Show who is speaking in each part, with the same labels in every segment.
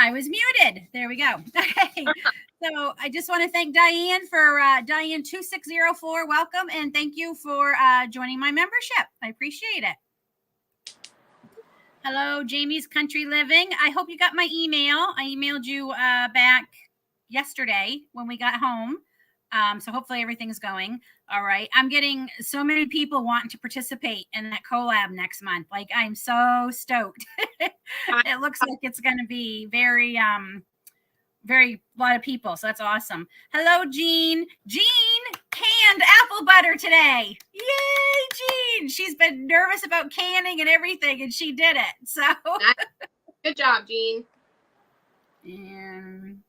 Speaker 1: I was muted. There we go. Okay. So I just want to thank Diane for Diane 2604. Welcome. And thank you for joining my membership. I appreciate it. Hello, Jamie's Country Living. I hope you got my email. I emailed you back yesterday when we got home. So hopefully everything's going all right. I'm getting so many people wanting to participate in that collab next month. Like, I'm so stoked. It looks like it's going to be very lot of people. So that's awesome. Hello, Jean. Jean canned apple butter today. Yay, Jean. She's been nervous about canning and everything, and she did it. So
Speaker 2: good job, Jean.
Speaker 1: And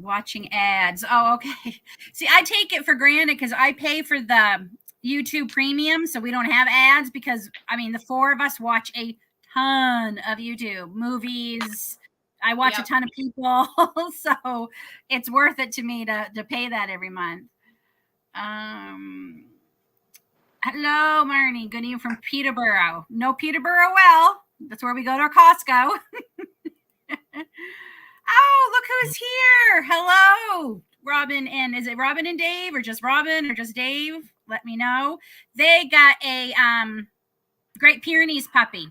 Speaker 1: watching ads. Oh, okay. See, I take it for granted because I pay for the YouTube Premium, so we don't have ads because, I mean, the four of us watch a ton of YouTube movies. I watch a ton of people, so it's worth it to me to pay that every month. Hello, Marnie. Good evening from Peterborough. No Peterborough well. That's where we go to our Costco. Oh, look who's here. Hello, Robin. And is it Robin and Dave or just Robin or just Dave? Let me know. They got a Great Pyrenees puppy.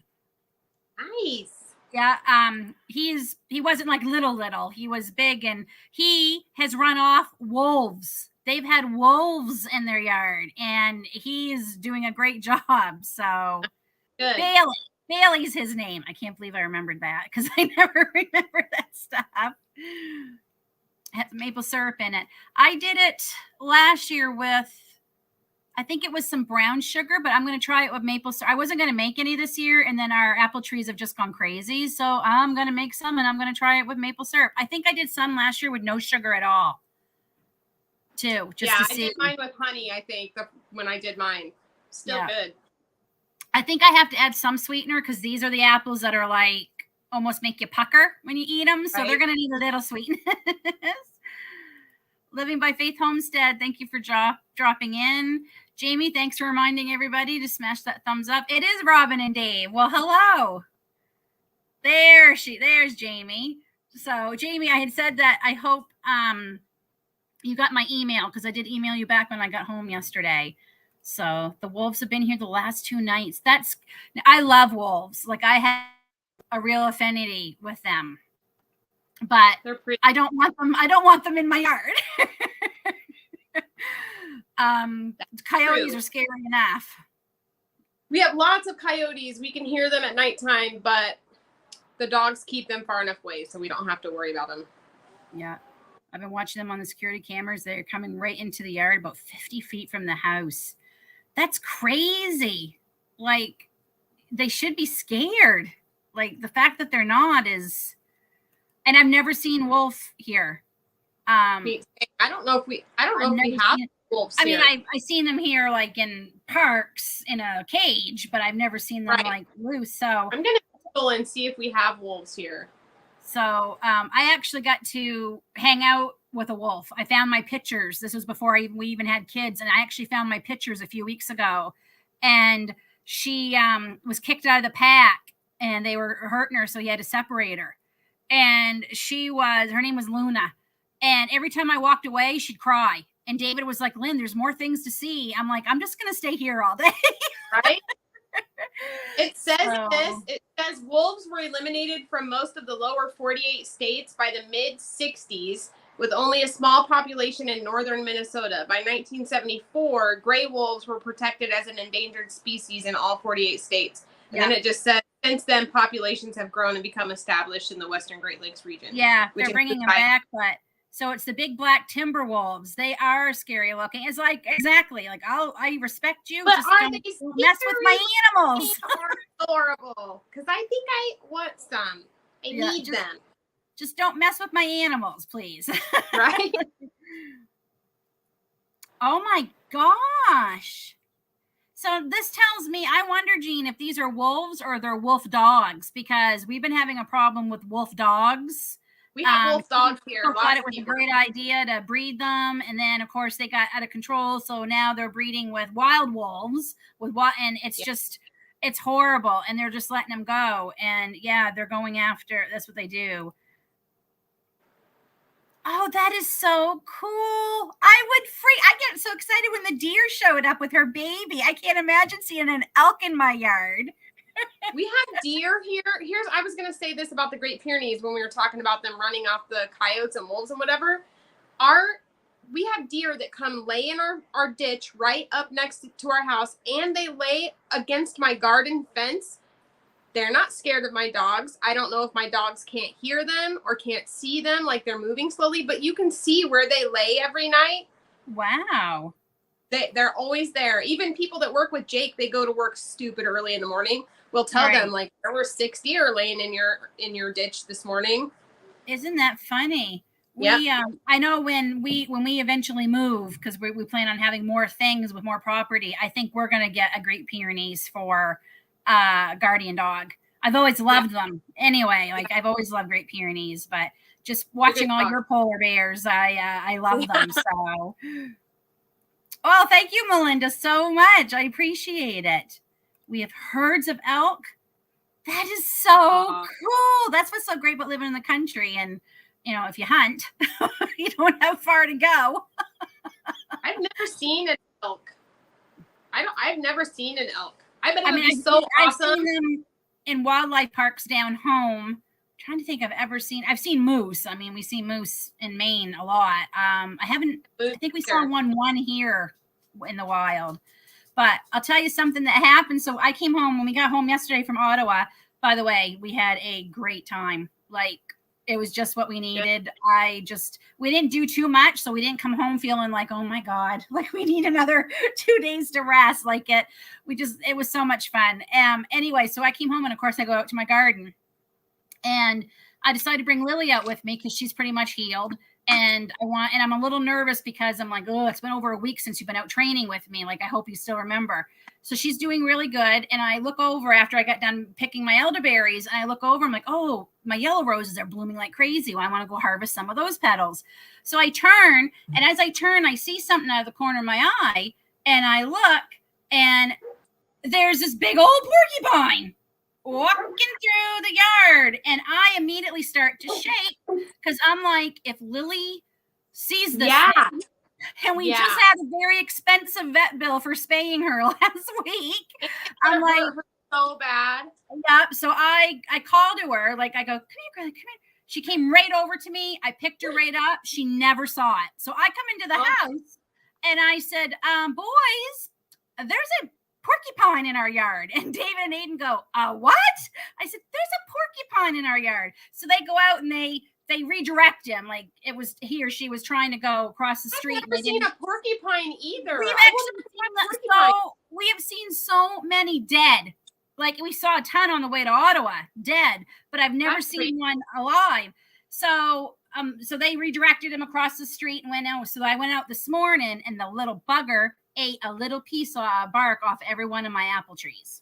Speaker 2: Nice.
Speaker 1: Yeah. He wasn't like little. He was big, and he has run off wolves. They've had wolves in their yard, and he's doing a great job. So
Speaker 2: good.
Speaker 1: Bailey's his name. I can't believe I remembered that because I never remember that stuff. It has maple syrup in it. I did it last year with, I think it was some brown sugar, but I'm going to try it with maple syrup. I wasn't going to make any this year, and then our apple trees have just gone crazy. So I'm going to make some, and I'm going to try it with maple syrup. I think I did some last year with no sugar at all, too.
Speaker 2: I did mine with honey, I think, when I did mine. Still good.
Speaker 1: I think I have to add some sweetener because these are the apples that are like almost make you pucker when you eat them. So they're going to need a little sweetness. Living by Faith Homestead. Thank you for dropping in. Jamie, thanks for reminding everybody to smash that thumbs up. It is Robin and Dave. Well, hello. There's Jamie. So Jamie, I had said that I hope you got my email because I did email you back when I got home yesterday. So the wolves have been here the last 2 nights. I love wolves. Like, I have a real affinity with them, but I don't want them in my yard. Coyotes are scary enough.
Speaker 2: We have lots of coyotes. We can hear them at nighttime, but the dogs keep them far enough away so we don't have to worry about them.
Speaker 1: Yeah. I've been watching them on the security cameras. They're coming right into the yard about 50 feet from the house. That's crazy. Like, they should be scared. Like, the fact that they're not is, and I've never seen wolf here.
Speaker 2: I don't know if we have wolves here.
Speaker 1: I mean, I've seen them here, like in parks in a cage, but I've never seen them like loose. So
Speaker 2: I'm going to Google and see if we have wolves here.
Speaker 1: So I actually got to hang out with a wolf. I found my pictures. This was before we even had kids. And I actually found my pictures a few weeks ago. And she was kicked out of the pack and they were hurting her. So he had to separate her. And her name was Luna. And every time I walked away, she'd cry. And David was like, Lynn, there's more things to see. I'm like, I'm just going to stay here all day.
Speaker 2: Right? It says It says wolves were eliminated from most of the lower 48 states by the mid-60s, with only a small population in northern Minnesota. By 1974, gray wolves were protected as an endangered species in all 48 states. And then it just says, since then, populations have grown and become established in the Western Great Lakes region.
Speaker 1: Yeah, they're bringing them back, but so it's the big black timber wolves. They are scary looking. It's like, exactly, like, I respect you.
Speaker 2: But
Speaker 1: just
Speaker 2: are
Speaker 1: don't
Speaker 2: they
Speaker 1: mess with my animals.
Speaker 2: Adorable. Because I think I want some. I need them.
Speaker 1: Just don't mess with my animals, please.
Speaker 2: Right?
Speaker 1: Oh my gosh. So this tells me, I wonder, Jean, if these are wolves or they're wolf dogs, because we've been having a problem with wolf dogs.
Speaker 2: We have wolf dogs here.
Speaker 1: I thought it was a great idea to breed them. And then, of course, they got out of control. So now they're breeding with wild wolves. And it's just, It's horrible. And they're just letting them go. And yeah, they're going after, that's what they do. Oh, that is so cool. I get so excited when the deer showed up with her baby. I can't imagine seeing an elk in my yard.
Speaker 2: We have deer here. I was going to say this about the Great Pyrenees when we were talking about them running off the coyotes and wolves and whatever. We have deer that come lay in our ditch right up next to our house, and they lay against my garden fence. They're not scared of my dogs. I don't know if my dogs can't hear them or can't see them, like they're moving slowly, but you can see where they lay every night.
Speaker 1: Wow.
Speaker 2: They're always there. Even people that work with Jake, they go to work stupid early in the morning. We'll tell them, like, there were 6 deer laying in your ditch this morning.
Speaker 1: Isn't that funny?
Speaker 2: Yeah.
Speaker 1: I know when we eventually move, because we plan on having more things with more property, I think we're going to get a Great Pyrenees for guardian dog. I've always loved them anyway. Like, I've always loved Great Pyrenees, but just watching all your polar bears, I love them. So, well, thank you, Melinda, so much. I appreciate it. We have herds of elk. That is so cool. That's what's so great about living in the country. And, you know, if you hunt, you don't have far to go.
Speaker 2: I've never seen an elk. I've never seen an elk. I bet it would be so awesome.
Speaker 1: I've seen them in wildlife parks down home. I'm trying to think I've seen moose. I mean, we see moose in Maine a lot. I think we saw one here in the wild. But I'll tell you something that happened. So I came home when we got home yesterday from Ottawa. By the way, we had a great time. Like, it was just what we needed. We didn't do too much. So we didn't come home feeling like, oh my God, like we need another 2 days to rest. Like it was so much fun. Anyway, so I came home and of course I go out to my garden and I decided to bring Lily out with me because she's pretty much healed. And I'm a little nervous because I'm like, oh, it's been over a week since you've been out training with me. Like, I hope you still remember. So she's doing really good. And I look over after I got done picking my elderberries and I look over, I'm like, oh, my yellow roses are blooming like crazy. Well, I want to go harvest some of those petals. So I turn, and as I turn, I see something out of the corner of my eye and I look and there's this big old porcupine walking through the yard, and I immediately start to shake because I'm like, if Lily sees this thing, and we just had a very expensive vet bill for spaying her last week. I'm like,
Speaker 2: so bad.
Speaker 1: Yep. So I called to her, like I go, come here, girl, come here. She came right over to me. I picked her right up. She never saw it. So I come into the house and I said, boys, there's a porcupine in our yard. And David and Aiden go, what? I said, there's a porcupine in our yard. So they go out and they redirect him. Like it was he or she was trying to go across the street.
Speaker 2: I've never seen a porcupine either.
Speaker 1: We have seen so many dead. Like we saw a ton on the way to Ottawa, dead, but I've never seen one alive. So they redirected him across the street and went out. So I went out this morning and the little bugger ate a little piece of bark off every one of my apple trees.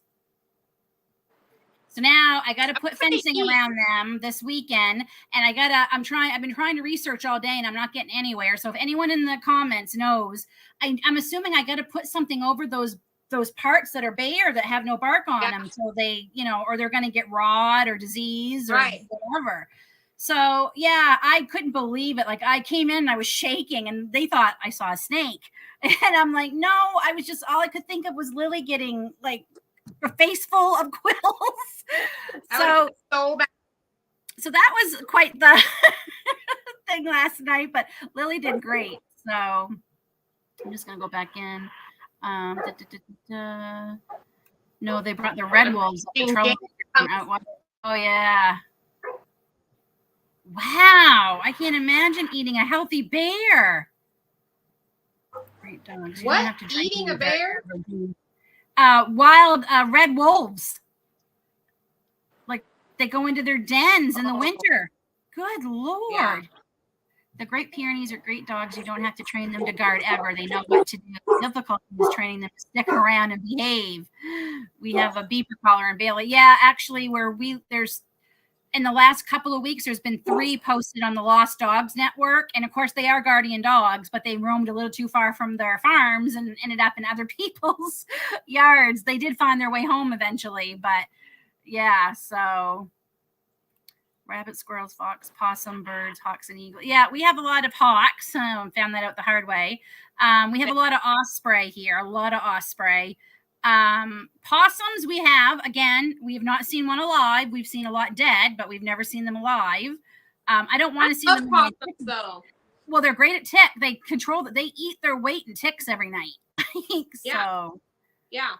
Speaker 1: So now I got to put fencing around them this weekend, and I've been trying to research all day and I'm not getting anywhere. So if anyone in the comments knows, I'm assuming I got to put something over those parts that are bare that have no bark on them. So they, or they're going to get rot or disease or whatever. So yeah, I couldn't believe it. Like I came in and I was shaking and they thought I saw a snake. And I'm like, no, I was just, all I could think of was Lily getting like a face full of quills.
Speaker 2: So bad.
Speaker 1: So that was quite the thing last night, but Lily did great. So I'm just going to go back in. No, they brought the red wolves. Oh yeah. Wow. I can't imagine eating a healthy bear. Great dogs.
Speaker 2: What? Eating a bear?
Speaker 1: Wild red wolves. Like they go into their dens in the winter. Good Lord. Yeah. The Great Pyrenees are great dogs. You don't have to train them to guard ever. They know what to do. The difficulty is training them to stick around and behave. We have a beeper collar in Bailey. Yeah, actually, there's in the last couple of weeks, there's been 3 posted on the Lost Dogs Network. And of course, they are guardian dogs, but they roamed a little too far from their farms and ended up in other people's yards. They did find their way home eventually, but yeah, so rabbit, squirrels, fox, possum, birds, hawks, and eagles. Yeah, we have a lot of hawks. Found that out the hard way. We have a lot of osprey here, a lot of osprey. Possums we have, again, we have not seen one alive. We've seen a lot dead, but we've never seen them alive. I don't want to see them.
Speaker 2: Possums, though.
Speaker 1: Well, they're great at tick. They control that. They eat their weight in ticks every night. So
Speaker 2: yeah,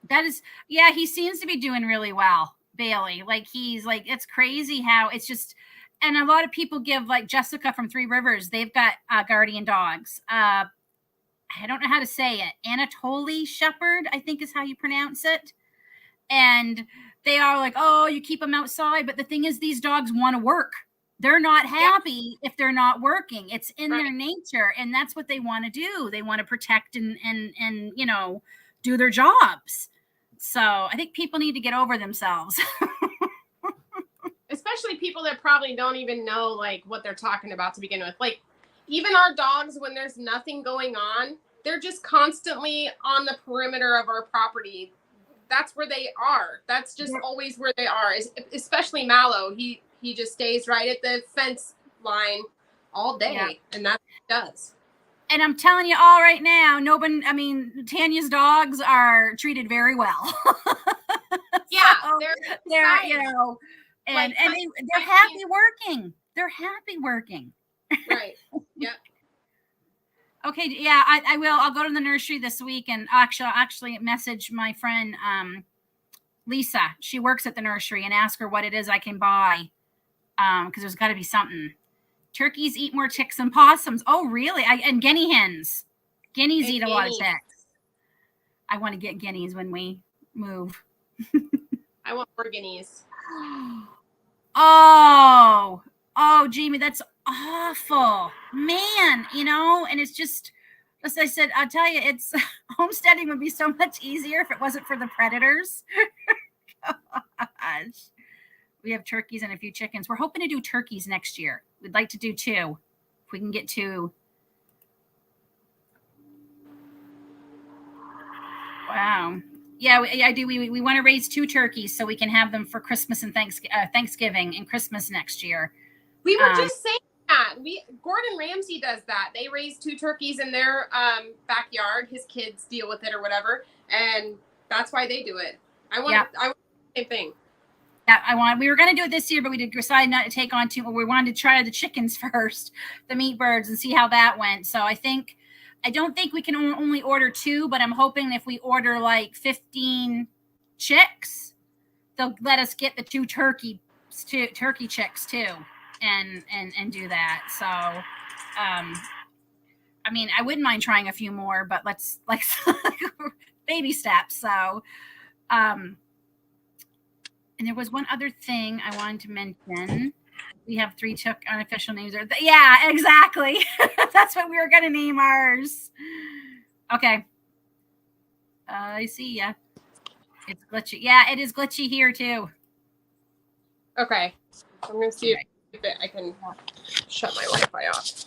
Speaker 1: that is, yeah, he seems to be doing really well, Bailey. Like, he's like, it's crazy how it's just, and a lot of people give, like Jessica from Three Rivers, they've got guardian dogs. I don't know how to say it. Anatoly Shepherd, I think is how you pronounce it. And they are like, oh, you keep them outside. But the thing is, these dogs want to work. They're not happy if they're not working. It's in their nature. And that's what they want to do. They want to protect and you know, do their jobs. So I think people need to get over themselves.
Speaker 2: Especially people that probably don't even know like what they're talking about to begin with. Like, even our dogs, when there's nothing going on, they're just constantly on the perimeter of our property. That's where they are. That's just always where they are. Especially Mallow. He just stays right at the fence line all day, and that's what he does.
Speaker 1: And I'm telling you all right now, Tanya's dogs are treated very well.
Speaker 2: Yeah,
Speaker 1: so they're you know, and they're happy working. They're happy working.
Speaker 2: Right. Yep.
Speaker 1: Okay. Yeah, I will. I'll go to the nursery this week and actually message my friend Lisa. She works at the nursery, and ask her what it is I can buy. Because there's got to be something. Turkeys eat more ticks than possums. Oh, really? And guinea hens. Guineas eat a lot of ticks. I want to get guineas when we move.
Speaker 2: I want more guineas.
Speaker 1: Oh, Jamie, that's awful, man. You know, and it's just, as I said, I'll tell you, it's homesteading would be so much easier if it wasn't for the predators. Gosh. We have turkeys and a few chickens. We're hoping to do turkeys next year. We'd like to do 2. If we can get 2. Wow. Yeah, I do. We want to raise 2 turkeys so we can have them for Christmas and Thanksgiving and Christmas next year.
Speaker 2: We were just saying that. Gordon Ramsay does that. They raise 2 turkeys in their backyard. His kids deal with it or whatever, and that's why they do it. I want the same thing.
Speaker 1: Yeah, we were going to do it this year, but we decided not to take on 2. We wanted to try the chickens first, the meat birds, and see how that went. So I don't think we can only order 2, but I'm hoping if we order like 15 chicks, they'll let us get the 2 turkey chicks too, and do that. So, I mean, I wouldn't mind trying a few more, but let's baby steps. So, and there was one other thing I wanted to mention. We have 3 unofficial names. Yeah, exactly. That's what we were going to name ours. Okay. I see ya. It's glitchy. Yeah, it is glitchy here too.
Speaker 2: Okay. I'm going to see if I can shut my Wi-Fi off.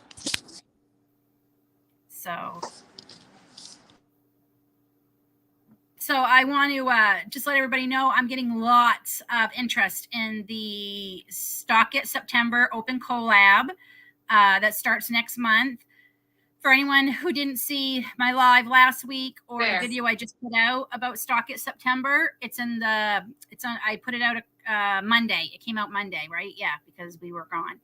Speaker 1: So I want to just let everybody know I'm getting lots of interest in the Stock It September open collab that starts next month. For anyone who didn't see my live last week or the video I just put out about Stock It September, I put it out Monday. It came out Monday, right? Yeah, because we were gone.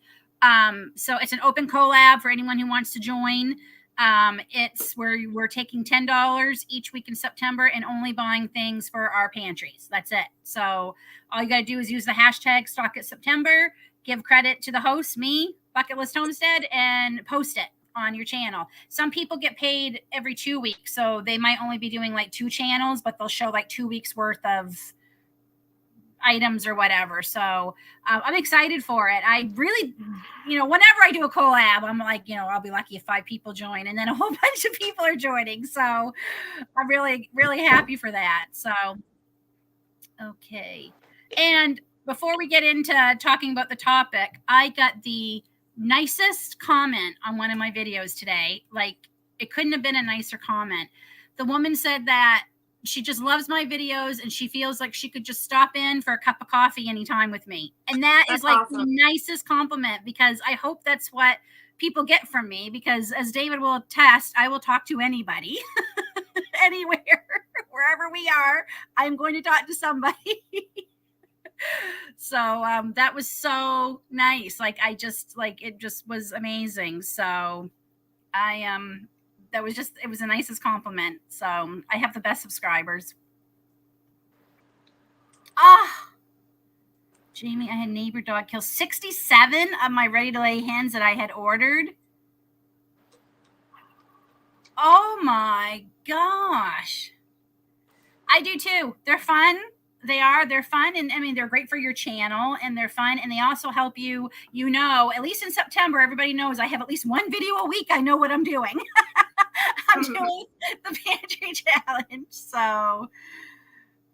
Speaker 1: So it's an open collab for anyone who wants to join. It's where we're taking $10 each week in September and only buying things for our pantries. That's it. So all you got to do is use the hashtag Stock It September, give credit to the host, me, Bucket List Homestead, and post it on your channel. Some people get paid every 2 weeks, so they might only be doing like 2 channels, but they'll show like 2 weeks worth of items or whatever. So I'm excited for it. I really, whenever I do a collab, I'm like, I'll be lucky if 5 people join, and then a whole bunch of people are joining. So I'm really, really happy for that. So, okay. And before we get into talking about the topic, I got the nicest comment on one of my videos today. Like, it couldn't have been a nicer comment. The woman said that she just loves my videos and she feels like she could just stop in for a cup of coffee anytime with me. And that's like awesome. The nicest compliment, because I hope that's what people get from me, because as David will attest, I will talk to anybody anywhere, wherever we are, I'm going to talk to somebody. So that was so nice. Like, I just, like, it just was amazing. So that was just, it was the nicest compliment. So I have the best subscribers. Jamie, I had neighbor dog kill 67 of my ready to lay hens that I had ordered. Oh my gosh. I do too. They're fun. They're fun. And I mean, they're great for your channel and they're fun. And they also help you, at least in September, everybody knows I have at least one video a week. I know what I'm doing. I'm doing the pantry challenge. So,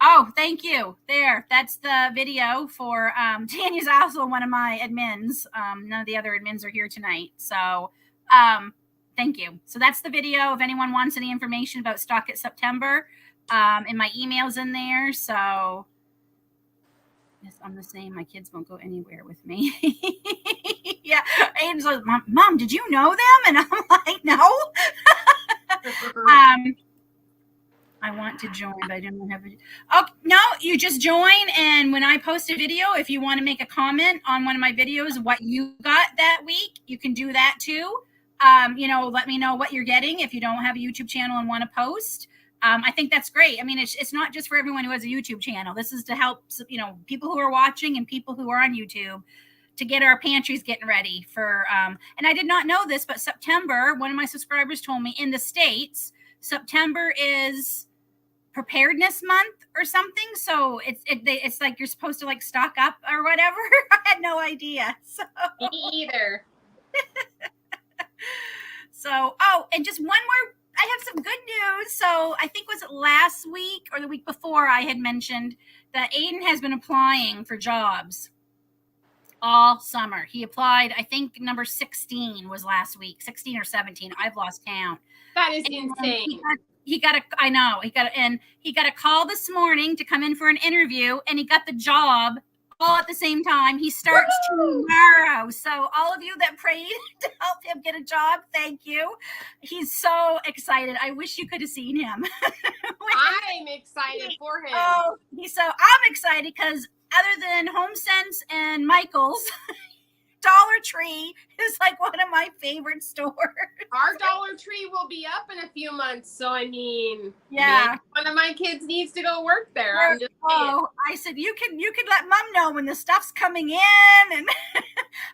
Speaker 1: oh, thank you. There, that's the video for, Tanya's also one of my admins. None of the other admins are here tonight. So, thank you. So that's the video. If anyone wants any information about stock at September, and my email's in there. So yes, I'm the same. My kids won't go anywhere with me. Yeah. Aiden's like, Mom, did you know them? And I'm like, no. I want to join, but I didn't have Oh, no, you just join. And when I post a video, if you want to make a comment on one of my videos, what you got that week, you can do that too. Let me know what you're getting if you don't have a YouTube channel and want to post. I think that's great. I mean, it's not just for everyone who has a YouTube channel. This is to help, people who are watching and people who are on YouTube to get our pantries getting ready for, and I did not know this, but September, one of my subscribers told me in the States, September is preparedness month or something. So it's like you're supposed to like stock up or whatever. I had no idea. So.
Speaker 2: Me either.
Speaker 1: So, and just one more, I have some good news. So I think was it last week or the week before I had mentioned that Aiden has been applying for jobs all summer. He applied, I think number 16 was last week, 16 or 17. I've lost count.
Speaker 2: That is insane.
Speaker 1: He got a call this morning to come in for an interview, and he got the job all at the same time. He starts tomorrow. So all of you that prayed to help him get a job, thank you. He's so excited. I wish you could have seen him.
Speaker 2: I'm excited for him.
Speaker 1: Oh, I'm excited because other than HomeSense and Michael's, Dollar Tree is like one of my favorite stores.
Speaker 2: Our Dollar Tree will be up in a few months, so I mean,
Speaker 1: yeah,
Speaker 2: one of my kids needs to go work there. I'm just saying.
Speaker 1: I said you can let Mom know when the stuff's coming in, and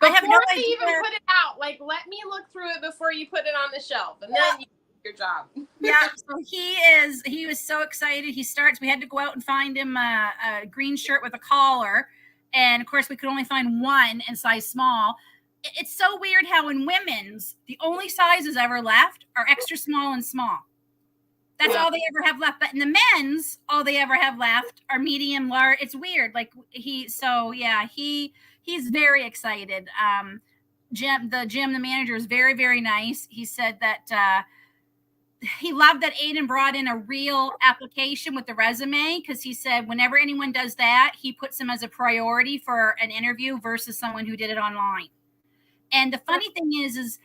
Speaker 2: I have no idea. Even put it out, like let me look through it before you put it on the shelf, and then you do your job.
Speaker 1: Yeah, so he was so excited. We had to go out and find him a green shirt with a collar. And of course, we could only find one in size small. It's so weird how in women's, the only sizes ever left are extra small and small. That's all they ever have left. But in the men's, all they ever have left are medium, large. It's weird. Like he's very excited. The manager is very, very nice. He said that he loved that Aiden brought in a real application with the resume, because he said whenever anyone does that, he puts them as a priority for an interview versus someone who did it online. And the funny thing is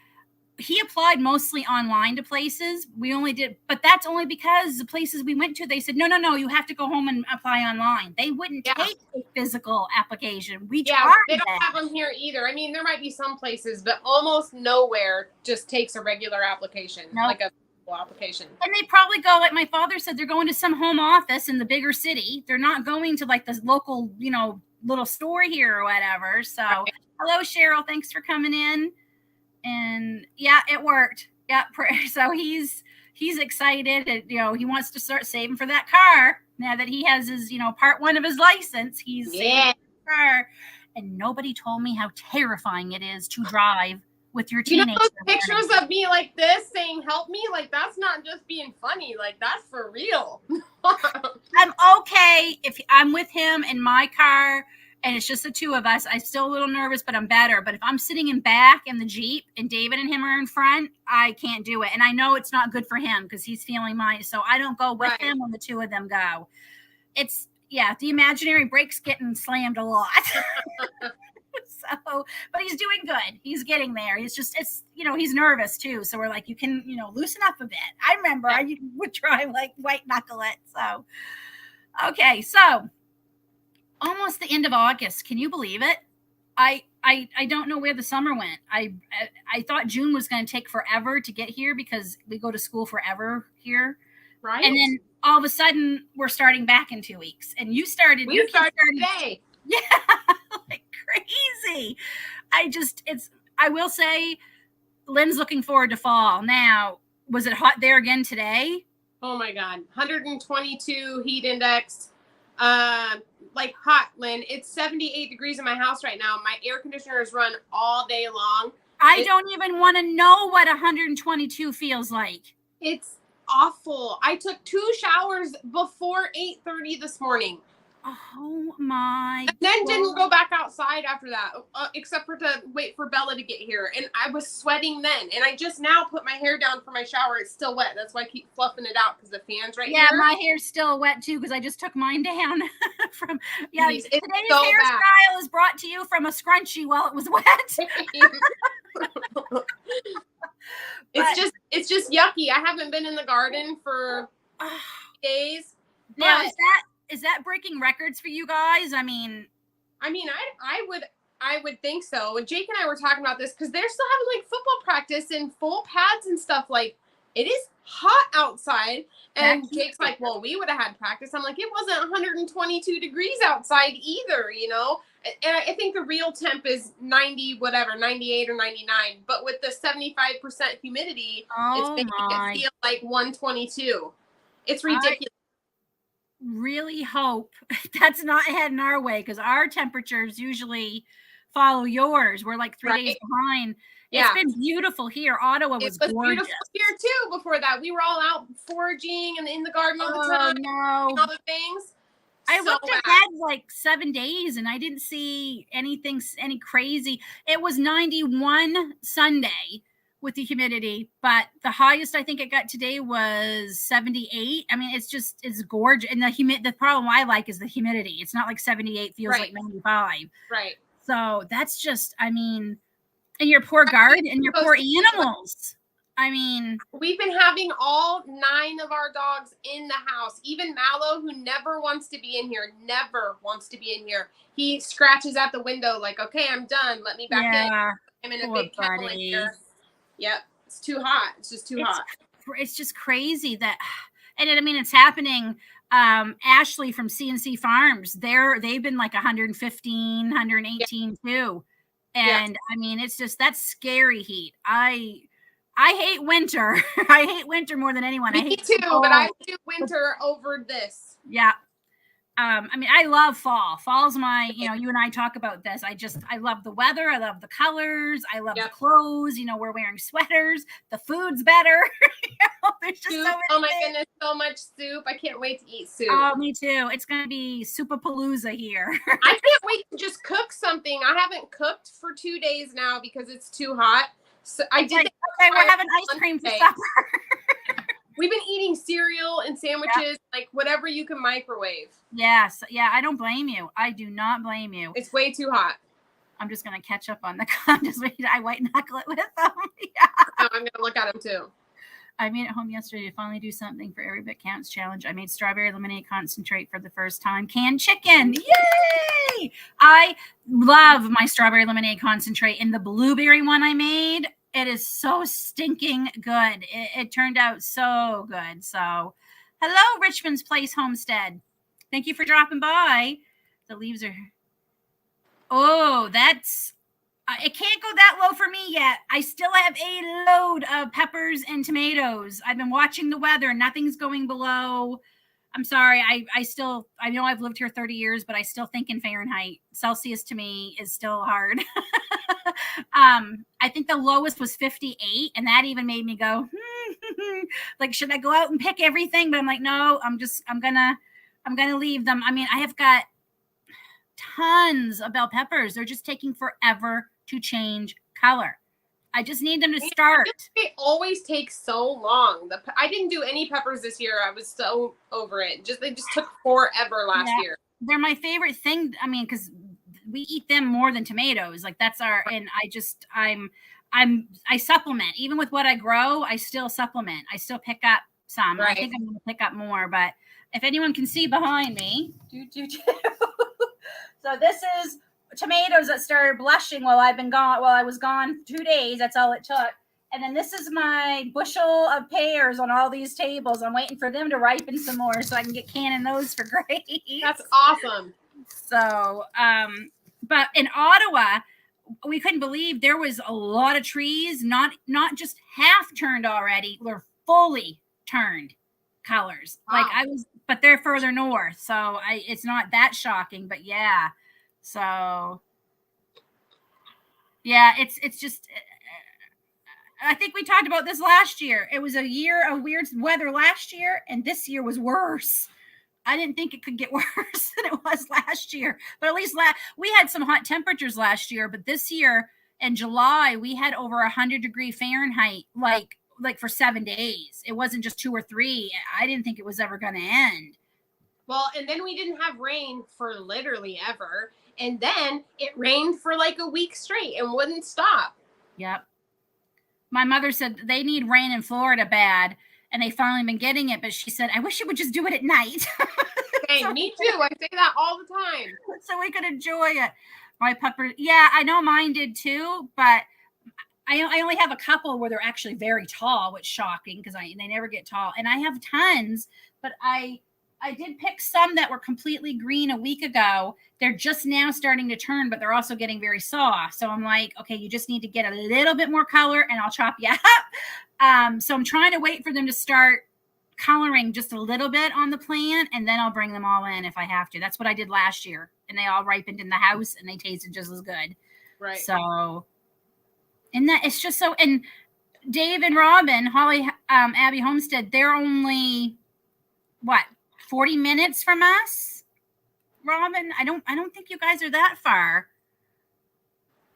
Speaker 1: he applied mostly online to places. We only did, but that's only because the places we went to, they said, no, you have to go home and apply online. They wouldn't take a physical application. They don't
Speaker 2: have them here either. I mean, there might be some places, but almost nowhere just takes a regular application, like a application.
Speaker 1: And they probably go, like my father said, they're going to some home office in the bigger city. They're not going to like this local, little store here or whatever. So Hello, Cheryl. Thanks for coming in. And yeah, it worked. Yeah. So he's excited. And, he wants to start saving for that car now that he has his, part one of his license. He's saving for the car. And nobody told me how terrifying it is to drive with your teenager.
Speaker 2: Those pictures of me like this saying help me, like that's not just being funny, like that's for real.
Speaker 1: I'm okay if I'm with him in my car and it's just the two of us. I'm still a little nervous, but I'm better. But if I'm sitting in back in the Jeep and David and him are in front, I can't do it. And I know it's not good for him because he's feeling mine. So I don't go with him when the two of them go. It's, yeah, the imaginary brake's getting slammed a lot. So, but he's doing good. He's getting there. He's just, it's, he's nervous too. So we're like, you can, loosen up a bit. I remember I would try like white knuckle it. So, okay. So almost the end of August. Can you believe it? I don't know where the summer went. I thought June was going to take forever to get here because we go to school forever here.
Speaker 2: Right.
Speaker 1: And then all of a sudden we're starting back in 2 weeks. And you started
Speaker 2: today.
Speaker 1: Yeah. Like crazy. I will say Lynn's looking forward to fall. Now, was it hot there again today?
Speaker 2: Oh my God. 122 heat index. Like hot, Lynn. It's 78 degrees in my house right now. My air conditioner is run all day long.
Speaker 1: I don't even want to know what 122 feels like.
Speaker 2: It's awful. I took 2 showers before 8:30 this morning.
Speaker 1: Oh my!
Speaker 2: And then didn't go back outside after that, except for to wait for Bella to get here. And I was sweating then. And I just now put my hair down for my shower. It's still wet. That's why I keep fluffing it out because the fan's right here.
Speaker 1: Yeah, my hair's still wet too because I just took mine down from. Yeah,
Speaker 2: It's
Speaker 1: today's
Speaker 2: so
Speaker 1: hairstyle is brought to you from a scrunchie while it was wet.
Speaker 2: It's just yucky. I haven't been in the garden for days.
Speaker 1: Now is that breaking records for you guys? I mean,
Speaker 2: I would think so. And Jake and I were talking about this because they're still having like football practice and full pads and stuff. Like, it is hot outside. And Jake's like, well, we would have had practice. I'm like, it wasn't 122 degrees outside either, And I think the real temp is 90, whatever, 98 or 99. But with the 75% humidity, it's making it feel like 122. It's ridiculous.
Speaker 1: Really hope that's not heading our way because our temperatures usually follow yours. We're like 3 days behind. Yeah. It's been beautiful here. Ottawa was gorgeous.
Speaker 2: Beautiful here too. Before that, we were all out foraging and in the garden all the time.
Speaker 1: No.
Speaker 2: All the things.
Speaker 1: I looked ahead like 7 days and I didn't see any crazy. It was 91 Sunday with the humidity, but the highest I think it got today was 78. I mean, it's gorgeous. And the problem I like is the humidity. It's not like 78 feels like 95.
Speaker 2: Right.
Speaker 1: So that's just, I mean, and your poor garden and your poor animals. I mean,
Speaker 2: we've been having all 9 of our dogs in the house. Even Mallow, who never wants to be in here, He scratches at the window like, okay, I'm done. Let me back in. I'm in a big kennel in here. Yep. It's too hot. It's just too hot.
Speaker 1: It's just crazy that, and it's happening. Ashley from CNC Farms, they've been like 115, 118 too. And I mean, it's just, that's scary heat. I hate winter. I hate winter more than anyone.
Speaker 2: Me too, but I do winter over this.
Speaker 1: Yeah. I love fall. Fall's my, you and I talk about this. I love the weather. I love the colors. I love the clothes. We're wearing sweaters. The food's better. There's just
Speaker 2: soup.
Speaker 1: so much.
Speaker 2: Oh my goodness, so much soup. I can't wait to eat soup.
Speaker 1: Oh, me too. It's going to be Soupapalooza here.
Speaker 2: I can't wait to just cook something. I haven't cooked for 2 days now because it's too hot. So I did.
Speaker 1: Okay, we're having ice cream for supper.
Speaker 2: We've been eating cereal and sandwiches, like whatever you can microwave.
Speaker 1: Yes. Yeah, I don't blame you. I do not blame you.
Speaker 2: It's way too hot.
Speaker 1: I'm just going to catch up on I white knuckle it with them. Yeah.
Speaker 2: Oh, I'm going to look at them too.
Speaker 1: I made it home yesterday to finally do something for Every Bit Counts challenge. I made strawberry lemonade concentrate for the first time. Canned chicken. Yay! I love my strawberry lemonade concentrate. And the blueberry one I made, it is so stinking good. It turned out so good. So, hello, Richmond's Place Homestead. Thank you for dropping by. The leaves are... Oh, that's... it can't go that low for me yet. I still have a load of peppers and tomatoes. I've been watching the weather. Nothing's going below. I'm sorry. I know I've lived here 30 years, but I still think in Fahrenheit. Celsius to me is still hard. I think the lowest was 58, and that even made me go, like, should I go out and pick everything? But I'm like, no, I'm gonna leave them. I mean, I have got tons of bell peppers. They're just taking forever to change color. I just need them to start.
Speaker 2: It always takes so long. I didn't do any peppers this year. I was so over it. They just took forever last year.
Speaker 1: They're my favorite thing. I mean, because we eat them more than tomatoes. Like that's our, and I supplement. Even with what I grow, I still supplement. I still pick up some. Right. I think I'm going to pick up more, but if anyone can see behind me, so this is tomatoes that started blushing while I was gone 2 days. That's all it took. And then this is my bushel of pears on all these tables. I'm waiting for them to ripen some more so I can get canning those for grapes.
Speaker 2: That's awesome.
Speaker 1: So, but in Ottawa, we couldn't believe there was a lot of trees, not just half turned already, they're fully turned colors. Wow. But they're further north. So it's not that shocking, but yeah. So yeah, it's just, I think we talked about this last year. It was a year of weird weather last year, and this year was worse. I didn't think it could get worse than it was last year, but at least we had some hot temperatures last year, but this year in July, we had over 100-degree Fahrenheit, like for 7 days. It wasn't just 2 or 3. I didn't think it was ever going to end.
Speaker 2: Well, and then we didn't have rain for literally ever. And then it rained for like a week straight and wouldn't stop.
Speaker 1: Yep. My mother said they need rain in Florida bad, and they finally been getting it. But she said, I wish it would just do it at night.
Speaker 2: Hey, me too. I say that all the time.
Speaker 1: So we could enjoy it. My pepper. Yeah, I know mine did too, but I only have a couple where they're actually very tall, which is shocking because they never get tall. And I have tons, but I did pick some that were completely green a week ago. They're just now starting to turn, but they're also getting very soft. So I'm like, okay, you just need to get a little bit more color and I'll chop you up. So I'm trying to wait for them to start coloring just a little bit on the plant, and then I'll bring them all in if I have to. That's what I did last year. And they all ripened in the house and they tasted just as good.
Speaker 2: Right.
Speaker 1: So, and that it's just so, and Dave and Robin, Holly, Abbey Homestead, they're only, 40 minutes from us, Robin? I don't think you guys are that far.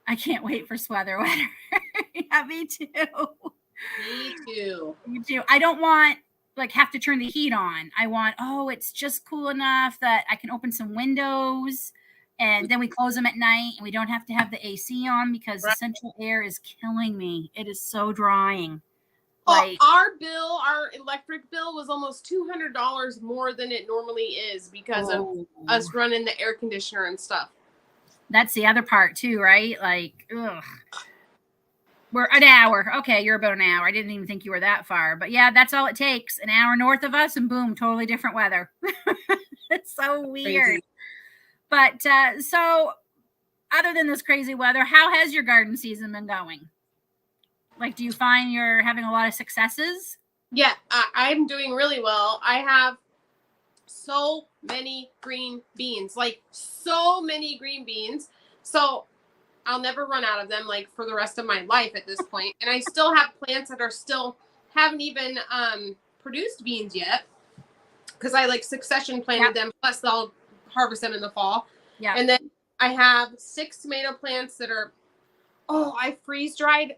Speaker 1: I can't wait for weather. Yeah, me too. Me too. I don't want have to turn the heat on. I want, it's just cool enough that I can open some windows and then we close them at night and we don't have to have the AC on because the central air is killing me. It is so drying.
Speaker 2: Our electric bill was almost $200 more than it normally is because of us running the air conditioner and stuff.
Speaker 1: That's the other part too, right? Ugh. We're an hour. Okay, you're about an hour. I didn't even think you were that far. But yeah, that's all it takes. An hour north of us and boom, totally different weather. It's so weird. Crazy. But so other than this crazy weather, how has your garden season been going? Do you find you're having a lot of successes?
Speaker 2: Yeah, I'm doing really well. I have so many green beans, so many green beans. So I'll never run out of them for the rest of my life at this point. And I still have plants that are still haven't even produced beans yet because I succession planted them. Plus I'll harvest them in the fall. Yeah. And then I have 6 tomato plants that are, I freeze dried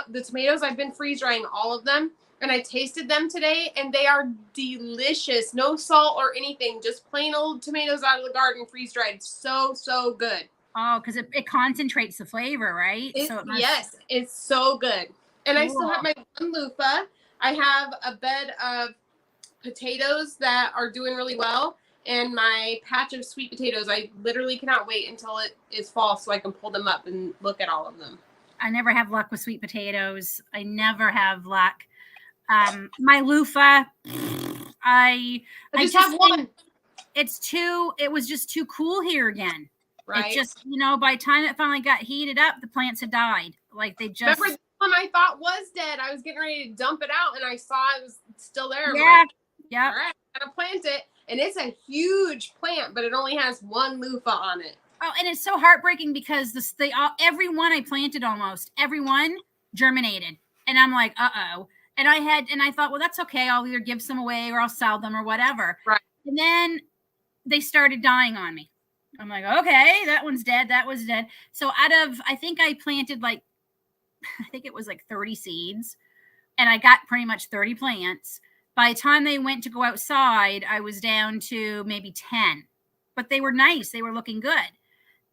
Speaker 2: the tomatoes. I've been freeze drying all of them, and I tasted them today and they are delicious. No salt or anything, just plain old tomatoes out of the garden, freeze dried. So good.
Speaker 1: Oh, because it concentrates the flavor, right?
Speaker 2: Yes, it's so good. And cool. I still have my one loofah. I have a bed of potatoes that are doing really well, and my patch of sweet potatoes. I literally cannot wait until it is fall so I can pull them up and look at all of them.
Speaker 1: I never have luck with sweet potatoes. I never have luck. My loofah, I
Speaker 2: just have one.
Speaker 1: It was just too cool here again.
Speaker 2: Right.
Speaker 1: It just, by the time it finally got heated up, the plants had died. They just.
Speaker 2: Remember the one I thought was dead? I was getting ready to dump it out and I saw it was still there.
Speaker 1: Yeah.
Speaker 2: Yeah. All right, I gotta plant it. And it's a huge plant, but it only has one loofah on it.
Speaker 1: Oh, and it's so heartbreaking because every one I planted, almost every one germinated, and I'm like, uh-oh. And I thought, well, that's okay. I'll either give some away or I'll sell them or whatever.
Speaker 2: Right.
Speaker 1: And then they started dying on me. I'm like, okay, that one's dead. That was dead. So I think I planted I think it was like 30 seeds, and I got pretty much 30 plants. By the time they went to go outside, I was down to maybe 10, but they were nice. They were looking good.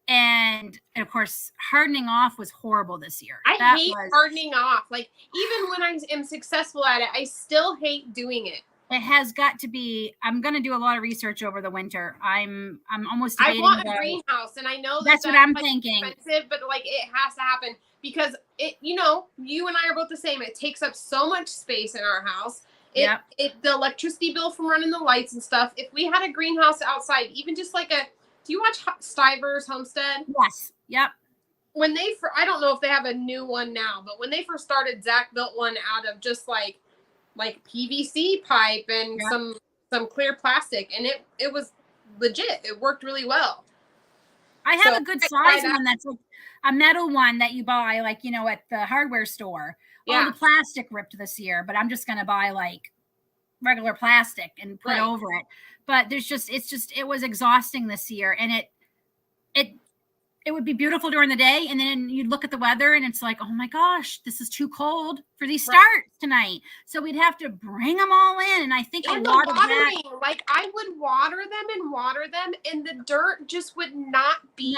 Speaker 1: And of course, hardening off was horrible this year.
Speaker 2: I hate hardening off. Like, even when I am successful at it, I still hate doing it.
Speaker 1: It has got to be. I'm going to do a lot of research over the winter. I'm almost debating.
Speaker 2: I want a greenhouse, and I know
Speaker 1: that's what I'm thinking.
Speaker 2: Expensive, but like, it has to happen because it. You know, you and I are both the same. It takes up so much space in our house. The electricity bill from running the lights and stuff. If we had a greenhouse outside, even just like a. Do you watch Stiver's Homestead?
Speaker 1: Yes. Yep.
Speaker 2: When I don't know if they have a new one now, but when they first started, Zach built one out of just like PVC pipe and some clear plastic, and it was legit. It worked really well.
Speaker 1: I have a good size one that's like a metal one that you buy at the hardware store. Yeah. All the plastic ripped this year, but I'm just gonna buy like regular plastic and put over it. But it was exhausting this year, and it would be beautiful during the day, and then you'd look at the weather and it's like, oh my gosh, this is too cold for these starts tonight. So we'd have to bring them all in, and I think a lot of that,
Speaker 2: like, I would water them, and the dirt just would not be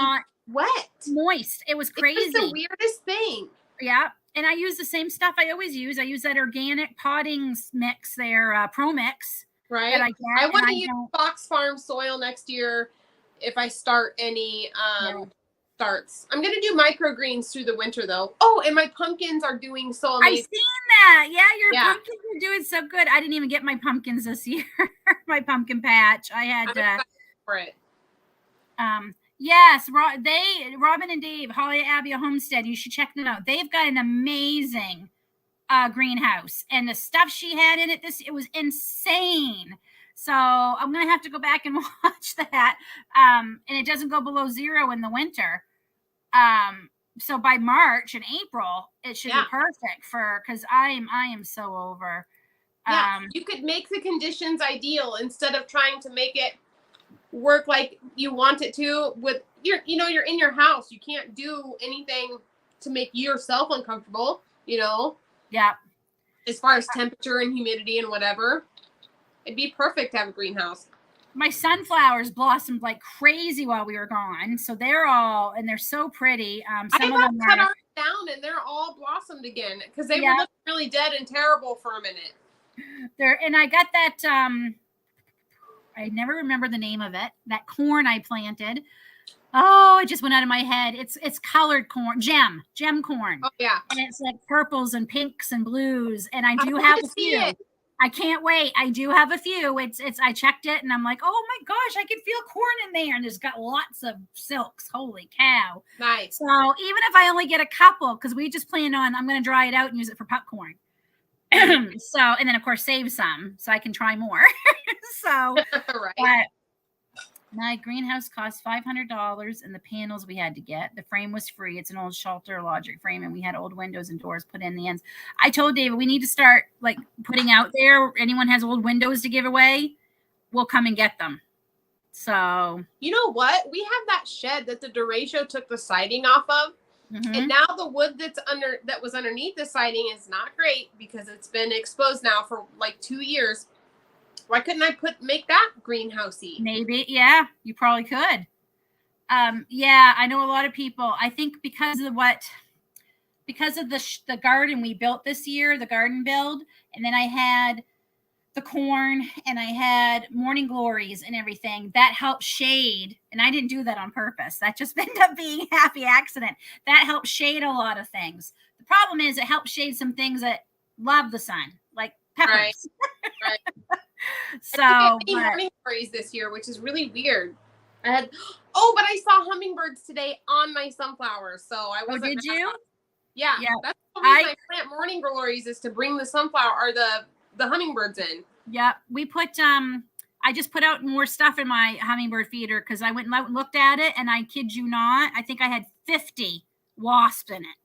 Speaker 2: wet,
Speaker 1: moist. It was crazy.
Speaker 2: It's the weirdest thing.
Speaker 1: Yeah. And I use the same stuff I always use. I use that organic potting mix there, Pro Mix.
Speaker 2: Right. I want to use Fox Farm soil next year if I start any starts. I'm going to do microgreens through the winter, though. Oh, and my pumpkins are doing so amazing.
Speaker 1: I've seen that. Yeah, your pumpkins are doing so good. I didn't even get my pumpkins this year. My pumpkin patch. I had
Speaker 2: for it.
Speaker 1: Yes, Robin and Dave, Holly Abbey Homestead. You should check them out. They've got an amazing greenhouse, and the stuff she had in it, it was insane. So I'm gonna have to go back and watch that. And it doesn't go below 0 in the winter. So by March and April, it should be perfect because I am so over.
Speaker 2: You could make the conditions ideal instead of trying to make it work like you want it to. With you're in your house, you can't do anything to make yourself uncomfortable.
Speaker 1: Yeah.
Speaker 2: As far as temperature and humidity and whatever, it'd be perfect to have a greenhouse.
Speaker 1: My sunflowers blossomed like crazy while we were gone, so they're so pretty. Some of them
Speaker 2: cut ours down, and they're all blossomed again because they were looking really dead and terrible for a minute.
Speaker 1: And I got that. I never remember the name of it. That corn I planted. Oh, it just went out of my head. It's colored corn, gem corn.
Speaker 2: Oh yeah,
Speaker 1: and it's like purples and pinks and blues. And I do have a few. I can't wait. I do have a few. It's. I checked it, and I'm like, oh my gosh, I can feel corn in there, and there's got lots of silks. Holy cow!
Speaker 2: Nice.
Speaker 1: So even if I only get a couple, because we just plan on, I'm going to dry it out and use it for popcorn. So, and then of course save some so I can try more. So,
Speaker 2: right.
Speaker 1: My greenhouse cost $500, and the panels we had to get. The frame was free. It's an old Shelter Logic frame, and we had old windows and doors put in the ends. I told David we need to start like putting out there. Anyone has old windows to give away, we'll come and get them. So
Speaker 2: you know what? We have that shed that the derecho took the siding off of. Mm-hmm. And now the wood that was underneath the siding is not great because it's been exposed now for like 2 years. Why couldn't I make that greenhousey?
Speaker 1: Maybe, yeah, you probably could. Yeah, I know a lot of people. I think because of the garden we built this year, the garden build, and then I had the corn and I had morning glories and everything that helped shade. And I didn't do that on purpose. That just ended up being a happy accident. That helped shade a lot of things. The problem is it helped shade some things that love the sun, like peppers.
Speaker 2: Right.
Speaker 1: So
Speaker 2: I didn't get any morning glories this year, which is really weird. But I saw hummingbirds today on my sunflowers. So I wasn't.
Speaker 1: Oh, did you?
Speaker 2: Yeah. That's the reason I plant morning glories is to bring the sunflower or the hummingbirds in.
Speaker 1: Yeah, we put I just put out more stuff in my hummingbird feeder because I went and looked at it, and I kid you not, I think I had 50 wasps in it.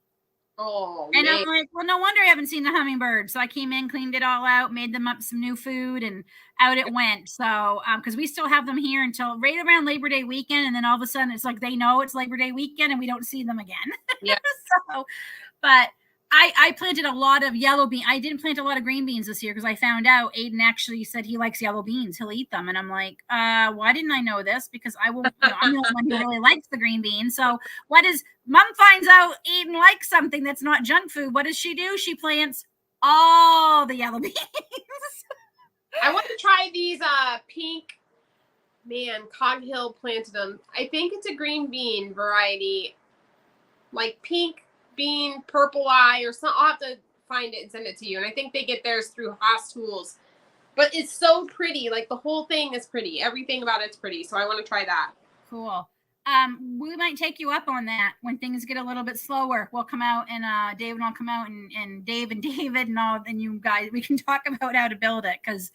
Speaker 2: Oh,
Speaker 1: And
Speaker 2: man.
Speaker 1: I'm like, well, no wonder I haven't seen the hummingbird. So I came in, cleaned it all out, made them up some new food, and out it went. So, because we still have them here until right around Labor Day weekend. And then all of a sudden it's like they know it's Labor Day weekend and we don't see them again.
Speaker 2: Yeah.
Speaker 1: So, but I planted a lot of yellow beans. I didn't plant a lot of green beans this year because I found out Aiden actually said he likes yellow beans. He'll eat them. And I'm like, why didn't I know this? Because I will, I'm the only one who really likes the green beans. So what is mom finds out Aiden likes something that's not junk food? What does she do? She plants all the yellow beans.
Speaker 2: I want to try these pink, man, Cog Hill planted them. I think it's a green bean variety, like pink bean, purple eye, or something. I'll have to find it and send it to you. And I think they get theirs through Haas Tools. But it's so pretty. Like, the whole thing is pretty. Everything about it's pretty. So I want to try that.
Speaker 1: Cool. We might take you up on that when things get a little bit slower. We'll come out and Dave and I'll come out and Dave and David and all, and you guys, we can talk about how to build it. Cause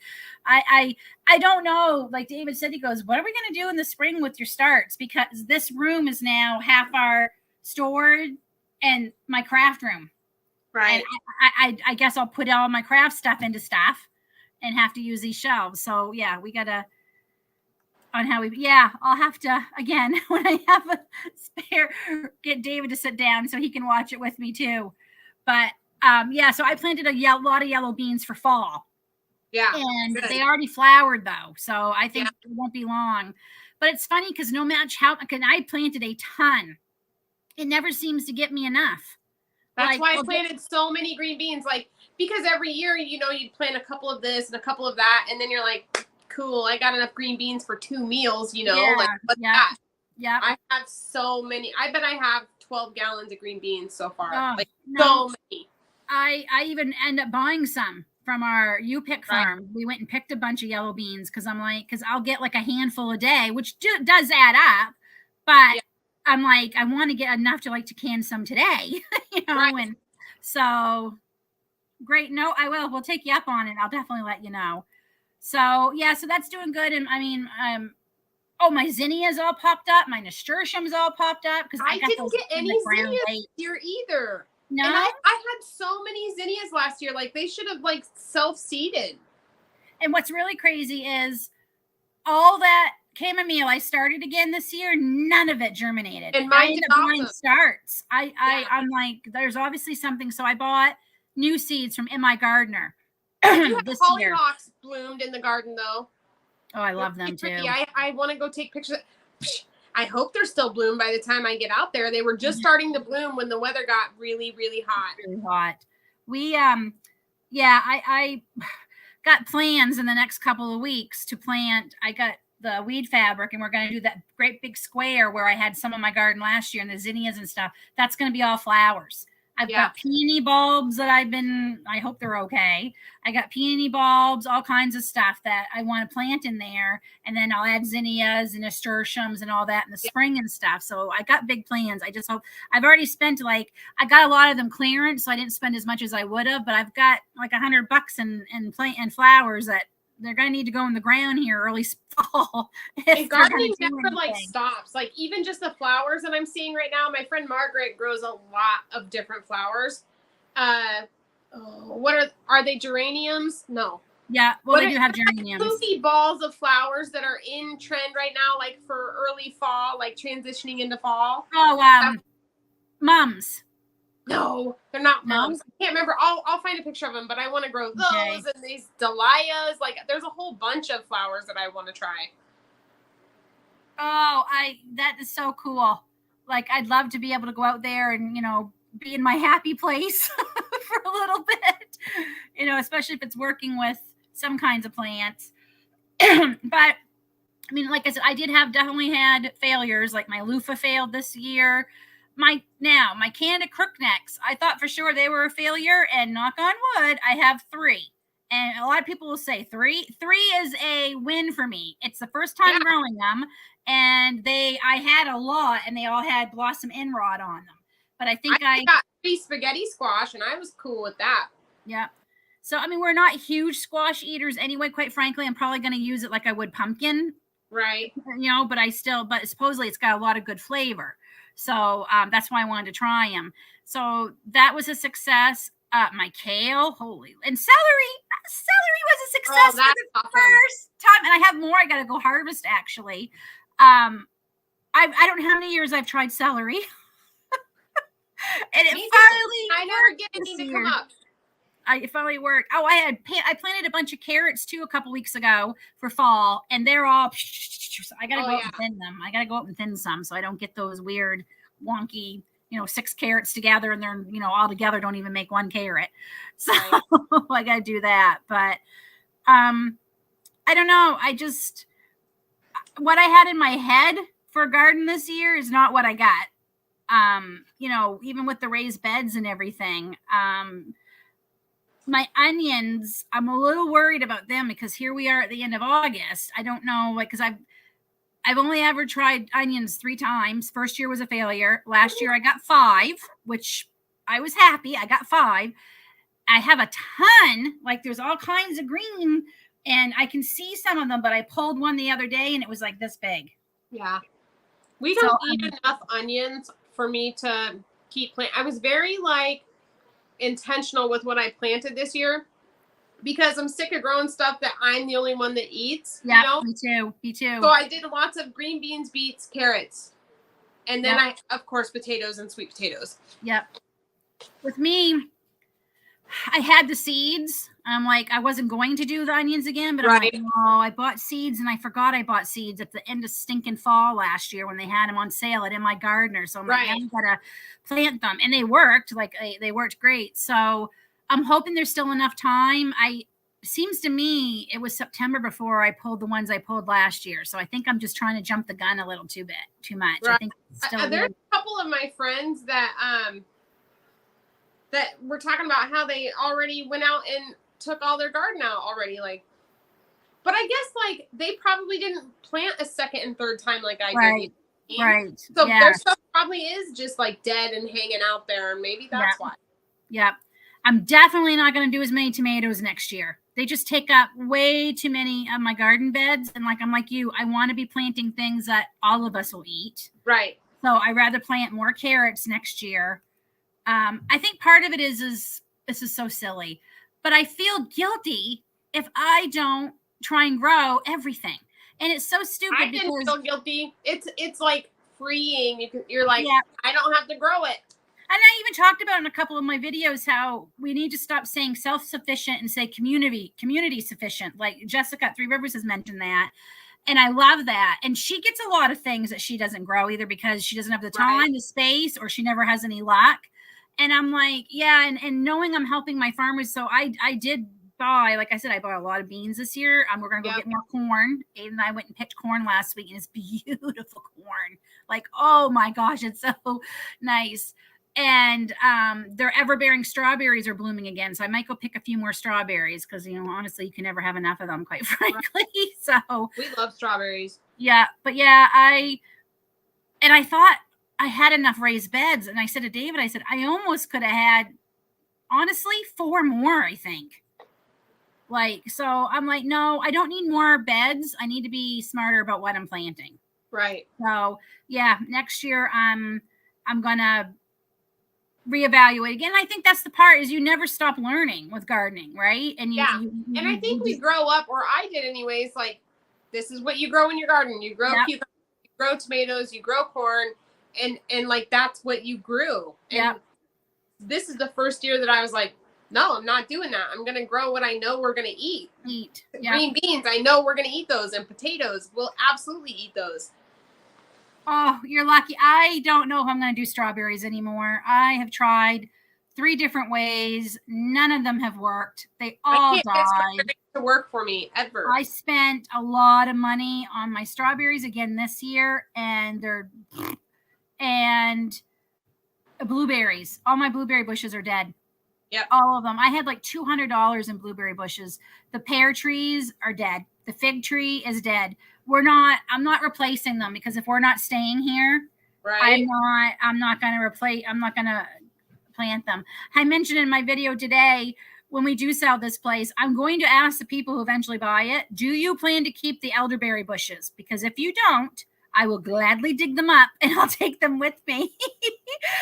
Speaker 1: I don't know, like David said, he goes, what are we going to do in the spring with your starts? Because this room is now half our storage and my craft room.
Speaker 2: Right.
Speaker 1: And I guess I'll put all my craft stuff into stuff and have to use these shelves. So yeah, we got to, on how we, I'll have to, again, when I have a spare, get David to sit down so he can watch it with me too. But so I planted a lot of yellow beans for fall.
Speaker 2: Yeah.
Speaker 1: And
Speaker 2: good.
Speaker 1: they already flowered though. So I think it won't be long. But it's funny because no matter how, because I planted a ton, it never seems to get me enough.
Speaker 2: That's why I planted so many green beans. Like, because every year, you know, you'd plant a couple of this and a couple of that. And then you're like, cool, I got enough green beans for 2 meals, you know, like what's that?
Speaker 1: Yeah.
Speaker 2: I have so many. I bet I have 12 gallons of green beans so far.
Speaker 1: No.
Speaker 2: So many.
Speaker 1: I even end up buying some from our U-Pick farm. Right. We went and picked a bunch of yellow beans because I'm like, because I'll get like a handful a day, which does add up. But I'm like, I want to get enough to can some today, you know. Right. And so great. No, I will. We'll take you up on it. I'll definitely let you know. So so that's doing good. And I mean, my zinnias all popped up. My nasturtiums all popped up because
Speaker 2: I didn't get any zinnias this year either.
Speaker 1: No,
Speaker 2: and I had so many zinnias last year. Like, they should have self-seeded.
Speaker 1: And what's really crazy is all that chamomile I started again this year, none of it germinated.
Speaker 2: And mine
Speaker 1: ended up buying starts. I'm like, there's obviously something. So I bought new seeds from M.I. Gardner.
Speaker 2: This hollyhocks bloomed in the garden though.
Speaker 1: Oh, I love them too.
Speaker 2: I want to go take pictures. I hope they're still bloomed by the time I get out there. They were just starting to bloom when the weather got really, really hot.
Speaker 1: Really hot. We I got plans in the next couple of weeks to plant. I got the weed fabric and we're going to do that great big square where I had some of my garden last year and the zinnias and stuff. That's going to be all flowers. I've got peony bulbs that I hope they're okay. I got peony bulbs, all kinds of stuff that I want to plant in there. And then I'll add zinnias and nasturtiums and all that in the spring and stuff. So I got big plans. I just hope I've already spent I got a lot of them clearance. So I didn't spend as much as I would have, but I've got like $100 and flowers that they're going to need to go in the ground here early fall.
Speaker 2: And gardening never stops. Like, even just the flowers that I'm seeing right now, my friend Margaret grows a lot of different flowers. What are they, geraniums? No.
Speaker 1: Yeah, well, they do have geraniums.
Speaker 2: Poofy balls of flowers that are in trend right now, like for early fall, like transitioning into fall.
Speaker 1: Oh, mums.
Speaker 2: No, they're not mums. I can't remember. I'll find a picture of them, but I want to grow those and these dahlias. Like, there's a whole bunch of flowers that I want to try.
Speaker 1: Oh, that is so cool. Like, I'd love to be able to go out there and, you know, be in my happy place for a little bit, you know, especially if it's working with some kinds of plants. But I mean, like I said, I definitely had failures. Like, my loofah failed this year. My Canada crooknecks, I thought for sure they were a failure, and knock on wood, I have 3. And a lot of people will say 3 is a win for me. It's the first time growing them, and I had a lot, and they all had blossom end rod on them. But I think I
Speaker 2: got 3 spaghetti squash, and I was cool with that.
Speaker 1: Yeah. So I mean, we're not huge squash eaters anyway. Quite frankly, I'm probably going to use it like I would pumpkin.
Speaker 2: Right.
Speaker 1: You know, but supposedly it's got a lot of good flavor. So that's why I wanted to try them. So that was a success. My kale, and celery was a success for the first time. And I have more I got to go harvest, actually. I don't know how many years I've tried celery. And
Speaker 2: I never get any to come up.
Speaker 1: It finally worked. Oh, I planted a bunch of carrots too a couple weeks ago for fall, and they're all. I gotta go out and thin them. I gotta go out and thin some so I don't get those weird, wonky, 6 carrots together, and they're all together don't even make 1 carrot. So I gotta do that. But I don't know. What I had in my head for a garden this year is not what I got. Even with the raised beds and everything. My onions, I'm a little worried about them because here we are at the end of August. I don't know, because I've only ever tried onions 3 times. First year was a failure. Last year I got 5, which I was happy. I got 5. I have a ton, there's all kinds of green, and I can see some of them, but I pulled one the other day and it was like this big.
Speaker 2: Yeah. We don't eat enough onions for me to keep planting. I was very intentional with what I planted this year because I'm sick of growing stuff that I'm the only one that eats.
Speaker 1: Yeah, me too.
Speaker 2: So I did lots of green beans, beets, carrots, and then I, of course, potatoes and sweet potatoes.
Speaker 1: Yep. With me, I had the seeds. I'm like, I wasn't going to do the onions again, but I'm like, oh, I bought seeds and I forgot I bought seeds at the end of stinking fall last year when they had them on sale at In My Gardener. So I'm like, I'm gonna plant them, and they worked. They worked great. So I'm hoping there's still enough time. Seems to me it was September before I pulled the ones I pulled last year. So I think I'm just trying to jump the gun a little too much.
Speaker 2: Right.
Speaker 1: I think
Speaker 2: there's a couple of my friends that were talking about how they already went out and took all their garden out already. But I guess they probably didn't plant a second and third time like I did.
Speaker 1: Right.
Speaker 2: So their stuff probably is just dead and hanging out there, and maybe that's why.
Speaker 1: Yeah. I'm definitely not going to do as many tomatoes next year. They just take up way too many of my garden beds. And I'm like you, I want to be planting things that all of us will eat.
Speaker 2: Right.
Speaker 1: So I'd rather plant more carrots next year. I think part of it is this is so silly, but I feel guilty if I don't try and grow everything. And it's so stupid.
Speaker 2: I didn't feel guilty. It's freeing. You're like, I don't have to grow it.
Speaker 1: And I even talked about in a couple of my videos how we need to stop saying self-sufficient and say community sufficient. Like Jessica at 3 Rivers has mentioned that. And I love that. And she gets a lot of things that she doesn't grow either because she doesn't have the time, the space, or she never has any luck. And I'm like, and knowing I'm helping my farmers. So I did buy, like I said, I bought a lot of beans this year. We're going to go get more corn. Aiden and I went and picked corn last week, and it's beautiful corn. Oh my gosh, it's so nice. And their ever-bearing strawberries are blooming again. So I might go pick a few more strawberries because, honestly, you can never have enough of them, quite frankly. So
Speaker 2: we love strawberries.
Speaker 1: Yeah. But I thought I had enough raised beds. And I said to David, I almost could have had, honestly, 4 more, I think. So I'm like, no, I don't need more beds. I need to be smarter about what I'm planting.
Speaker 2: Right.
Speaker 1: So next year I'm going to reevaluate again. I think that's the part is you never stop learning with gardening, right? And
Speaker 2: and I think we grow up, or I did anyways, this is what you grow in your garden. You grow cucumbers, you grow tomatoes, you grow corn, and that's what you grew. And this is the first year that I was like, no, I'm not doing that. I'm going to grow what I know we're going to eat. Green beans, I know we're going to eat those, and potatoes, we'll absolutely eat those.
Speaker 1: Oh, you're lucky. I don't know if I'm going to do strawberries anymore. I have tried 3 different ways. None of them have worked. They all died.
Speaker 2: To work for me ever.
Speaker 1: I spent a lot of money on my strawberries again this year, and blueberries. All my blueberry bushes are dead.
Speaker 2: Yeah,
Speaker 1: all of them. I had $200 in blueberry bushes. The pear trees are dead. The fig tree is dead. I'm not replacing them because if we're not staying here, I'm not going to plant them. I mentioned in my video today, when we do sell this place, I'm going to ask the people who eventually buy it, do you plan to keep the elderberry bushes? Because if you don't, I will gladly dig them up and I'll take them with me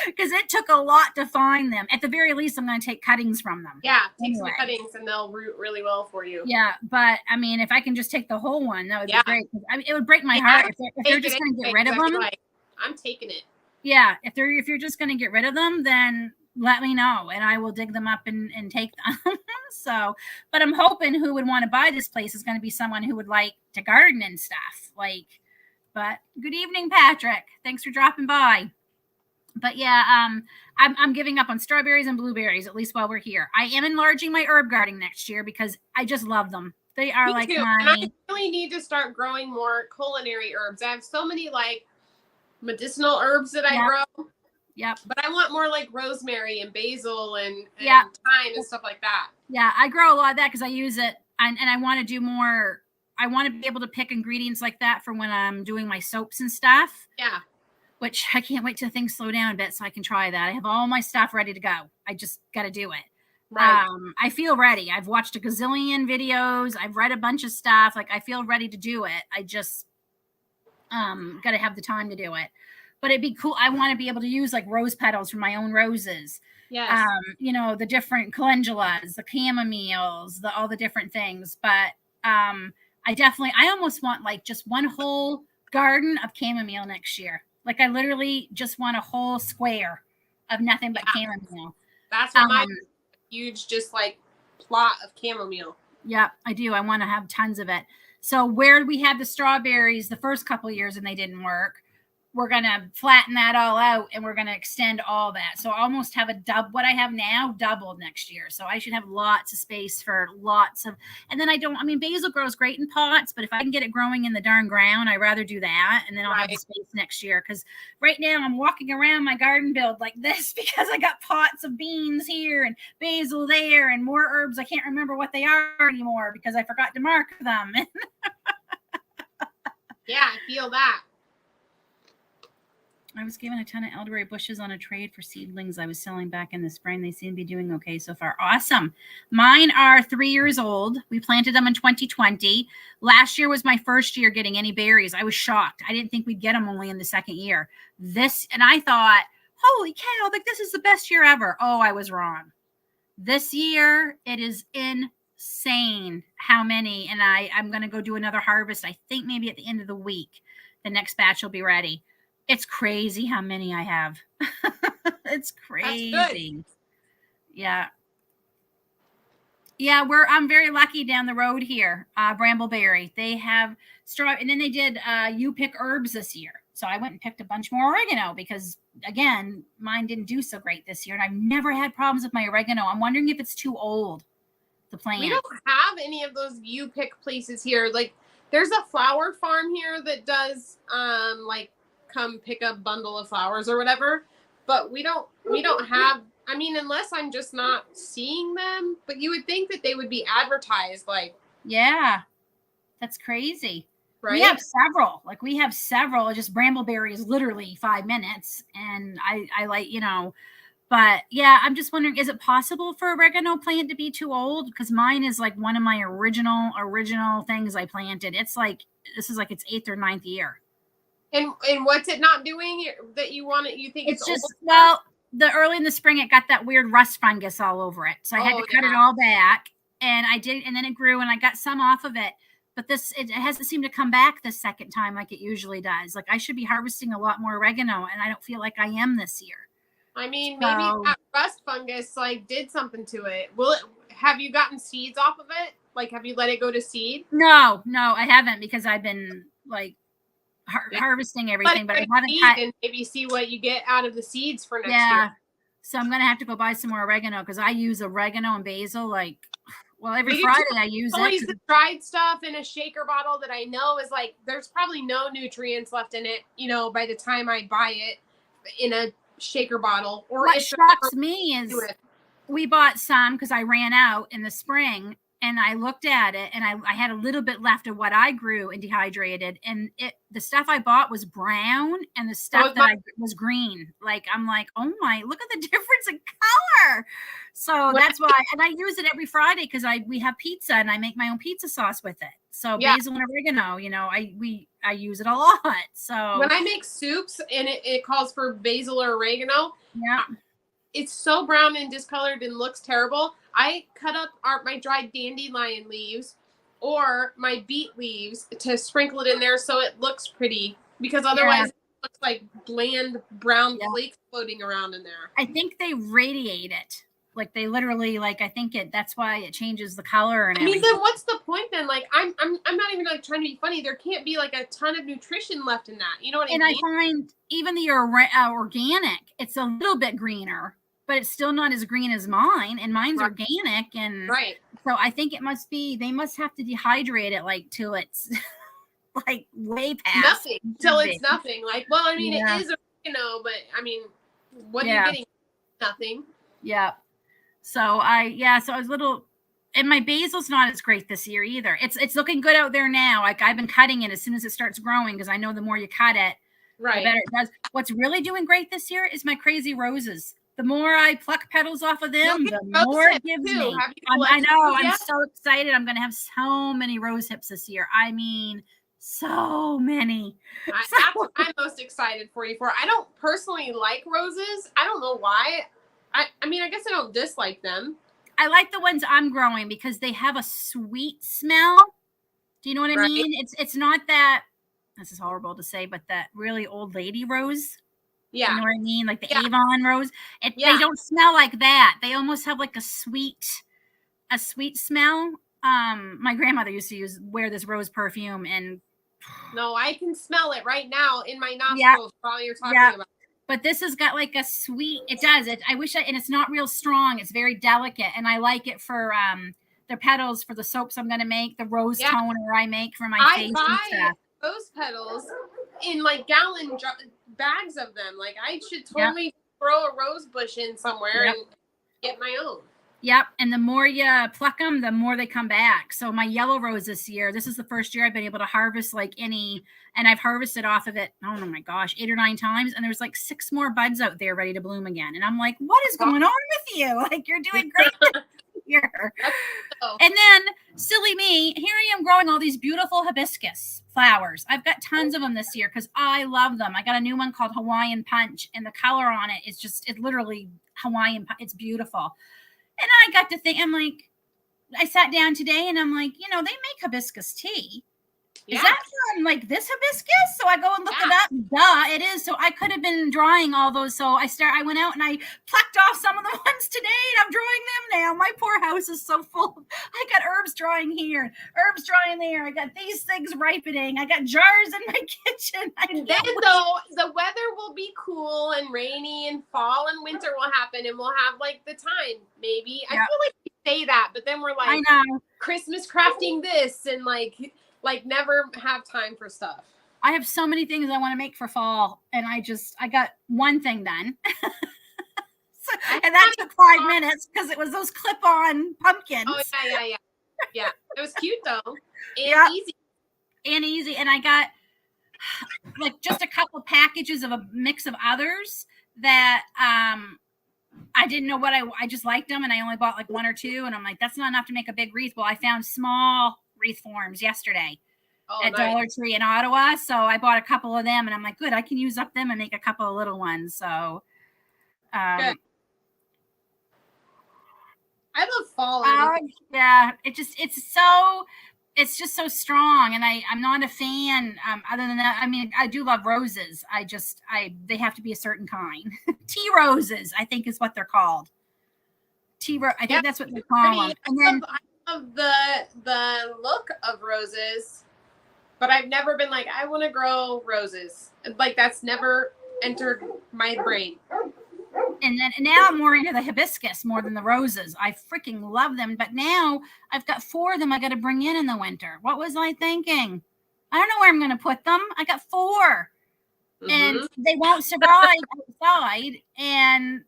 Speaker 1: because it took a lot to find them. At the very least, I'm going to take cuttings from them.
Speaker 2: Yeah, take some cuttings and they'll root really well for you.
Speaker 1: Yeah, but I mean, if I can just take the whole one, that would be great. I mean, it would break my heart if they're just going to get rid of them.
Speaker 2: Like, I'm taking it.
Speaker 1: Yeah, if you're just going to get rid of them, then let me know and I will dig them up and take them. So, but I'm hoping who would want to buy this place is going to be someone who would like to garden and stuff. Like, but good evening, Patrick. Thanks for dropping by. But yeah, I'm giving up on strawberries and blueberries, at least while we're here. I am enlarging my herb garden next year because I just love them. They are like my...
Speaker 2: And I really need to start growing more culinary herbs. I have so many like medicinal herbs that I grow.
Speaker 1: Yep.
Speaker 2: But I want more like rosemary and basil and thyme and stuff like that.
Speaker 1: Yeah, I grow a lot of that because I use it and I want to do more. I want to be able to pick ingredients like that for when I'm doing my soaps and stuff.
Speaker 2: Yeah.
Speaker 1: Which I can't wait till things slow down a bit so I can try that. I have all my stuff ready to go. I just got to do it.
Speaker 2: Right.
Speaker 1: I feel ready. I've watched a gazillion videos. I've read a bunch of stuff. Like I feel ready to do it. I just got to have the time to do it. But it'd be cool. I want to be able to use like rose petals from my own roses.
Speaker 2: Yes.
Speaker 1: You know, the different calendulas, the chamomiles, all the different things. But I almost want like just one whole garden of chamomile next year. Like I literally just want a whole square of nothing but chamomile.
Speaker 2: That's what my huge just like plot of chamomile.
Speaker 1: Yeah, I do. I want to have tons of it. So where we had the strawberries the first couple of years and they didn't work, we're going to flatten that all out and we're going to extend all that. So almost have what I have now doubled next year. So I should have lots of space for lots of, and then basil grows great in pots, but if I can get it growing in the darn ground, I'd rather do that. And then I'll have the space next year. Cause right now I'm walking around my garden build like this because I got pots of beans here and basil there and more herbs. I can't remember what they are anymore because I forgot to mark them.
Speaker 2: Yeah, I feel that.
Speaker 1: I was given a ton of elderberry bushes on a trade for seedlings I was selling back in the spring. They seem to be doing okay so far. Awesome. Mine are 3 years old. We planted them in 2020. Last year was my first year getting any berries. I was shocked. I didn't think we'd get them only in the second year. And I thought, holy cow, like this is the best year ever. Oh, I was wrong. This year, it is insane how many. And I'm going to go do another harvest. I think maybe at the end of the week, the next batch will be ready. It's crazy how many I have. It's crazy. Yeah. Yeah, I'm very lucky down the road here. Brambleberry. They have straw, and then they did you pick herbs this year. So I went and picked a bunch more oregano because again, mine didn't do so great this year. And I've never had problems with my oregano. I'm wondering if it's too old to plant.
Speaker 2: We don't have any of those you pick places here. Like there's a flower farm here that does like come pick a bundle of flowers or whatever, but we don't have, I mean, unless I'm just not seeing them, but you would think that they would be advertised like.
Speaker 1: Yeah, that's crazy. Right? We have several, just Brambleberry is literally 5 minutes and I like, but yeah, I'm just wondering, is it possible for oregano plant to be too old? Because mine is like one of my original things I planted. It's like, this is like its 8th or 9th year.
Speaker 2: And what's it not doing that you want it? You think it's
Speaker 1: just
Speaker 2: old?
Speaker 1: early in the spring it got that weird rust fungus all over it, so I had to cut it all back, and I did, and then it grew, and I got some off of it. But it hasn't seemed to come back the second time like it usually does. Like I should be harvesting a lot more oregano, and I don't feel like I am this year.
Speaker 2: I mean, maybe that rust fungus like did something to it. Have you gotten seeds off of it? Like, have you let it go to seed?
Speaker 1: No, I haven't because I've been like harvesting everything, but I haven't cut.
Speaker 2: And maybe see what you get out of the seeds for next
Speaker 1: year.
Speaker 2: year.
Speaker 1: So I'm gonna have to go buy some more oregano because I use oregano and basil every Friday I use it.
Speaker 2: Always the dried stuff in a shaker bottle that I know is like there's probably no nutrients left in it. By the time I buy it in a shaker bottle. Or
Speaker 1: what shocks me is we bought some because I ran out in the spring. And I looked at it and I had a little bit left of what I grew and dehydrated. And the stuff I bought was brown and the stuff was green. Like, I'm like, oh my, look at the difference in color. So that's why, and I use it every Friday because we have pizza and I make my own pizza sauce with it. So basil and oregano, I use it a lot. So
Speaker 2: when I make soups and it calls for basil or oregano,
Speaker 1: yeah,
Speaker 2: it's so brown and discolored and looks terrible. I cut up my dried dandelion leaves or my beet leaves to sprinkle it in there so it looks pretty, because otherwise it looks like bland brown flakes floating around in there.
Speaker 1: I think they radiate it. Like they literally, like I think that's why it changes the color and everything.
Speaker 2: Then what's the point then? Like I'm not even like trying to be funny. There can't be like a ton of nutrition left in that. You know what I mean?
Speaker 1: And I find even the organic, it's a little bit greener, but it's still not as green as mine. And mine's organic, and so I think they must have to dehydrate it like till it's like way past
Speaker 2: nothing, till it's nothing. Like, well, I mean, it is oregano, but I mean, what are you getting? Nothing.
Speaker 1: Yeah. So I was a little, and my basil's not as great this year either. It's looking good out there now. Like I've been cutting it as soon as it starts growing, because I know the more you cut it, the better it does. What's really doing great this year is my crazy roses. The more I pluck petals off of them, the more it gives me. I know. I'm so excited. I'm going to have so many rose hips this year. I mean, so many.
Speaker 2: That's what I'm most excited for you for. I don't personally like roses. I don't know why. I mean, I guess I don't dislike them.
Speaker 1: I like the ones I'm growing because they have a sweet smell. Do you know what I mean? It's not that, this is horrible to say, but that really old lady rose. Yeah. You know what I mean? Like the Avon rose. They don't smell like that. They almost have like a sweet smell. My grandmother used to wear this rose perfume, and
Speaker 2: no, I can smell it right now in my nostrils while you're talking about.
Speaker 1: But this has got like a sweet, it does. And it's not real strong. It's very delicate. And I like it for the petals for the soaps I'm going to make, the rose toner I make for my face and stuff.
Speaker 2: I buy rose petals in like gallon bags of them. Like I should totally throw a rose bush in somewhere and get my own.
Speaker 1: Yep. And the more you pluck them, the more they come back. So my yellow rose this year, this is the first year I've been able to harvest like any, and I've harvested off of it, oh my gosh, 8 or 9 times. And there's like 6 more buds out there ready to bloom again. And I'm like, what is going on with you? Like, you're doing great this year. And then silly me, here I am growing all these beautiful hibiscus flowers. I've got tons of them this year because I love them. I got a new one called Hawaiian Punch, and the color on it is just, it's literally Hawaiian. It's beautiful. And I got to think, I sat down today and I'm like, they make hibiscus tea. Is that from like this hibiscus? So I go and look it up. Duh, it is. So I could have been drying all those. So I went out and I plucked off some of the ones today, and I'm drying them now. My poor house is so full. I got herbs drying here, herbs drying there. I got these things ripening. I got jars in my kitchen.
Speaker 2: And then though, the weather will be cool and rainy, and fall and winter will happen, and we'll have like the time maybe. I feel like we say that, but then we're like, I know, Christmas crafting this, and like never have time for stuff.
Speaker 1: I have so many things I want to make for fall, and I got one thing done. And that took 5 minutes because it was those clip-on pumpkins.
Speaker 2: Oh, yeah. It was cute though. And
Speaker 1: easy. And I got like just a couple packages of a mix of others that I didn't know what I just liked them, and I only bought like 1 or 2, and I'm like, that's not enough to make a big wreath. Well, I found small wreath forms yesterday at Dollar Tree in Ottawa, so I bought a couple of them, and I'm like, good, I can use up them and make a couple of little ones. So
Speaker 2: good. I love fall.
Speaker 1: It's just so strong, and I'm not a fan. Other than that, I mean, I do love roses. They have to be a certain kind. Tea roses, I think, is what they're called. I think that's what they call them. And then
Speaker 2: I love the look of roses, but I've never been like, I want to grow roses. Like that's never entered my brain.
Speaker 1: And now I'm more into the hibiscus more than the roses. I freaking love them. But now I've got 4 of them I got to bring in the winter. What was I thinking? I don't know where I'm going to put them. I got 4. Mm-hmm. And they won't survive outside. And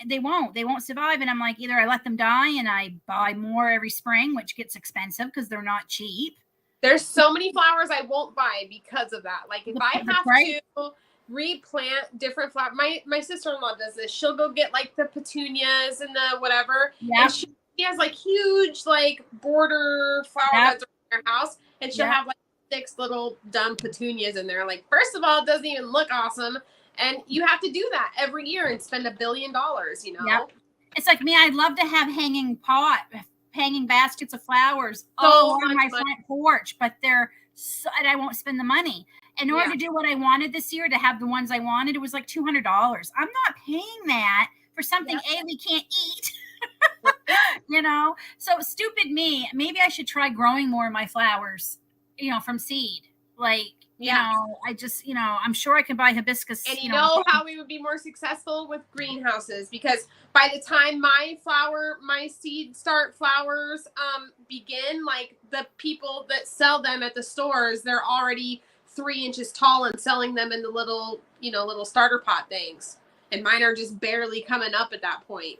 Speaker 1: they won't survive. And I'm like, either I let them die and I buy more every spring, which gets expensive because they're not cheap.
Speaker 2: There's so many flowers I won't buy because of that. Like if I have to replant different flowers. My sister-in-law does this. She'll go get like the petunias and the whatever. Yeah. And she has like huge like border flower beds around her house, and she'll have like 6 little dumb petunias in there. Like, first of all, it doesn't even look awesome. And you have to do that every year and spend $1 billion, you know?
Speaker 1: Yep. It's like me. I'd love to have hanging baskets of flowers
Speaker 2: So
Speaker 1: all over
Speaker 2: much
Speaker 1: my
Speaker 2: money.
Speaker 1: front porch, but and I won't spend the money. In order to do what I wanted this year, to have the ones I wanted, it was like $200. I'm not paying that for something we can't eat. You know, so stupid me. Maybe I should try growing more of my flowers, you know, from seed. Like, you know, I just, you know, I'm sure I can buy hibiscus.
Speaker 2: And you know how we would be more successful with greenhouses, because by the time my seed start flowers begin, like the people that sell them at the stores, they're already 3 inches tall and selling them in the little, you know, little starter pot things. And mine are just barely coming up at that point.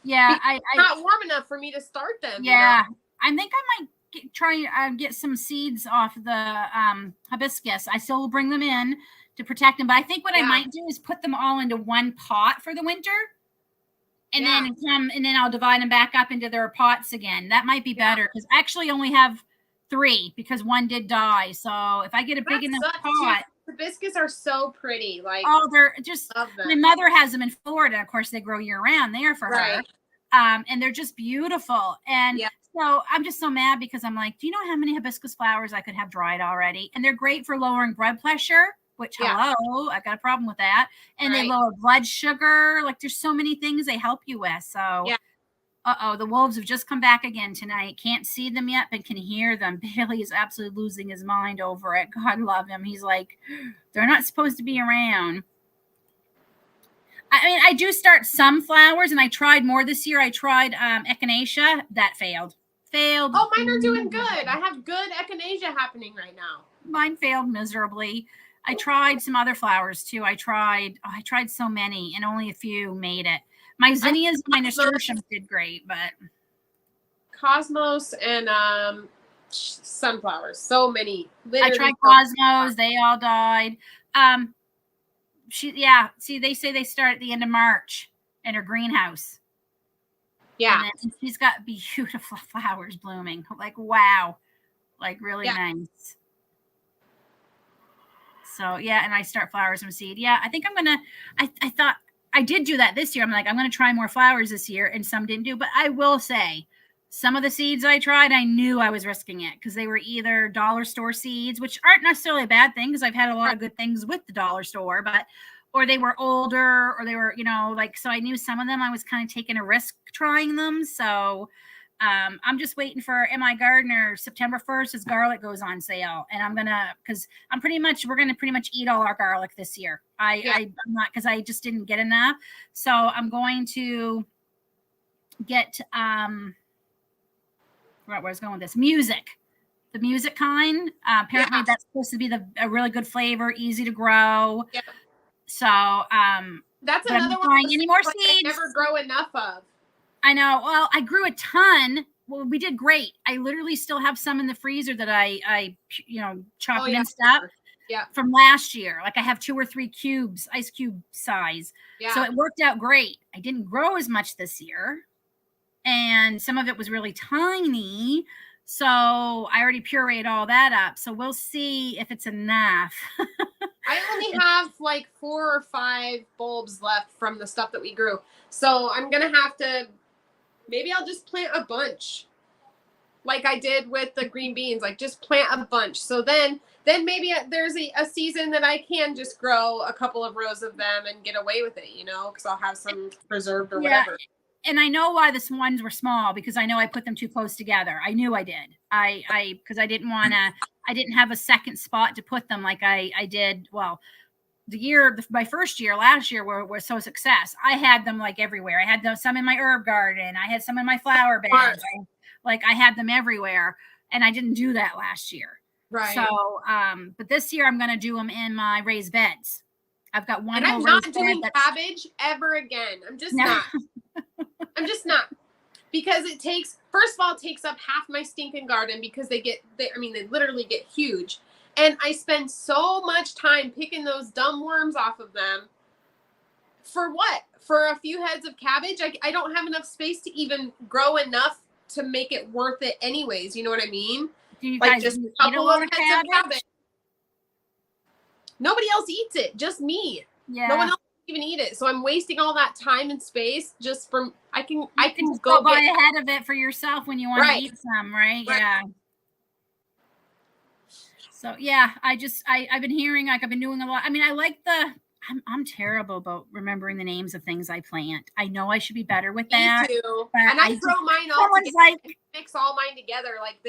Speaker 1: Yeah,
Speaker 2: it's not warm enough for me to start them.
Speaker 1: Yeah,
Speaker 2: you know?
Speaker 1: I think I might try get some seeds off the hibiscus. I still will bring them in to protect them, but I think what I might do is put them all into one pot for the winter, and then I'll divide them back up into their pots again. That might be better, because I actually only have 3 because one did die. So if I get a big enough pot.
Speaker 2: Hibiscus are so pretty. Like,
Speaker 1: they're just, my mother has them in Florida. Of course, they grow year round there for her. And they're just beautiful. And so I'm just so mad, because I'm like, do you know how many hibiscus flowers I could have dried already? And they're great for lowering blood pressure, which, hello, I got a problem with that. And they lower blood sugar. Like, there's so many things they help you with. So, the wolves have just come back again tonight. Can't see them yet, but can hear them. Bailey is absolutely losing his mind over it. God love him. He's like, they're not supposed to be around. I mean, I do start some flowers, and I tried more this year. I tried echinacea. That failed.
Speaker 2: Oh, mine are doing good. I have good echinacea happening right now.
Speaker 1: Mine failed miserably. I tried some other flowers too. I tried so many, and only a few made it. My zinnias and my nasturtiums did great, but
Speaker 2: Cosmos and sunflowers, so many.
Speaker 1: Literally, I tried Cosmos. They all died. See, they say they start at the end of March in her greenhouse. Yeah. And she's got beautiful flowers blooming. Like, wow. Like, really nice. So, and I start flowers from seed. Yeah, I think I'm going to, I thought, I did do that this year. I'm like, I'm going to try more flowers this year, and some didn't do. But I will say, some of the seeds I tried, I knew I was risking it, because they were either dollar store seeds, which aren't necessarily a bad thing, because I've had a lot of good things with the dollar store, or they were older, or they were, you know, like, so I knew some of them I was kind of taking a risk trying them. So I'm just waiting for MI Gardener. September 1st, his garlic goes on sale, and I'm gonna, because we're gonna pretty much eat all our garlic this year. I'm not, because I just didn't get enough. So I'm going to get where I was going with this, the music kind. Apparently that's supposed to be a really good flavor, easy to grow. Yeah. So
Speaker 2: that's another one.
Speaker 1: Any more seeds?
Speaker 2: I never grow enough of.
Speaker 1: I know. Well, I grew a ton. Well, we did great. I literally still have some in the freezer that I chopped minced up from last year. Like, I have 2 or 3 cubes, ice cube size. Yeah. So it worked out great. I didn't grow as much this year, and some of it was really tiny. So I already pureed all that up. So we'll see if it's enough.
Speaker 2: I only have like 4 or 5 bulbs left from the stuff that we grew. So I'm going to have to, maybe I'll just plant a bunch like I did with the green beans, like just plant a bunch. So then maybe there's a season that I can just grow a couple of rows of them and get away with it, you know, because I'll have some preserved or whatever.
Speaker 1: And I know why the ones were small, because I know I put them too close together. I knew I did. Because I didn't want to, I didn't have a second spot to put them like I did. Well, my first year, last year, was so success. I had them like everywhere. I had some in my herb garden. I had some in my flower beds. I had them everywhere, and I didn't do that last year.
Speaker 2: Right.
Speaker 1: So, but this year I'm going to do them in my raised beds. I've got one.
Speaker 2: And I'm not doing cabbage ever again. I'm just not. I'm just not, because it takes, first of all, it takes up half my stinking garden, because they literally get huge. And I spend so much time picking those dumb worms off of them. For what? For a few heads of cabbage? I don't have enough space to even grow enough to make it worth it anyways. You know what I mean?
Speaker 1: Do you
Speaker 2: Like
Speaker 1: guys
Speaker 2: just
Speaker 1: eat
Speaker 2: a
Speaker 1: a
Speaker 2: couple
Speaker 1: lot
Speaker 2: of
Speaker 1: of
Speaker 2: heads of
Speaker 1: cabbage?
Speaker 2: cabbage. Nobody else eats it, just me.
Speaker 1: Yeah.
Speaker 2: No one else even eat it. So I'm wasting all that time and space just from I can
Speaker 1: just
Speaker 2: go
Speaker 1: buy
Speaker 2: get
Speaker 1: ahead of it for yourself when you want
Speaker 2: Right.
Speaker 1: to eat some, right?
Speaker 2: Right.
Speaker 1: Yeah. So yeah, I've been hearing, like, I've been doing a lot. I mean, I like I'm terrible about remembering the names of things I plant. I know I should be better with that.
Speaker 2: Me too.
Speaker 1: But
Speaker 2: And I throw mine all
Speaker 1: someone's
Speaker 2: together.
Speaker 1: like,
Speaker 2: Mix all mine together. Like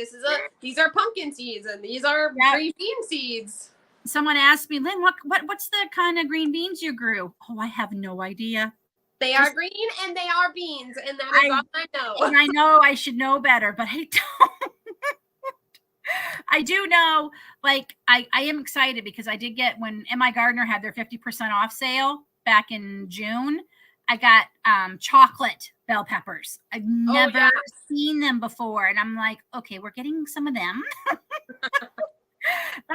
Speaker 2: these are pumpkin seeds and these are
Speaker 1: Yeah.
Speaker 2: green bean seeds.
Speaker 1: someone asked me, Lynn, what's the kind of green beans you grew? Oh, I have no idea.
Speaker 2: They are green and they are beans, and that is all I know.
Speaker 1: And I know I should know better, but I don't. I do know, like, I am excited because I did get, when MI Gardener had their 50% off sale back in June, I got chocolate bell peppers. I've never seen them before. And I'm like, okay, we're getting some of them.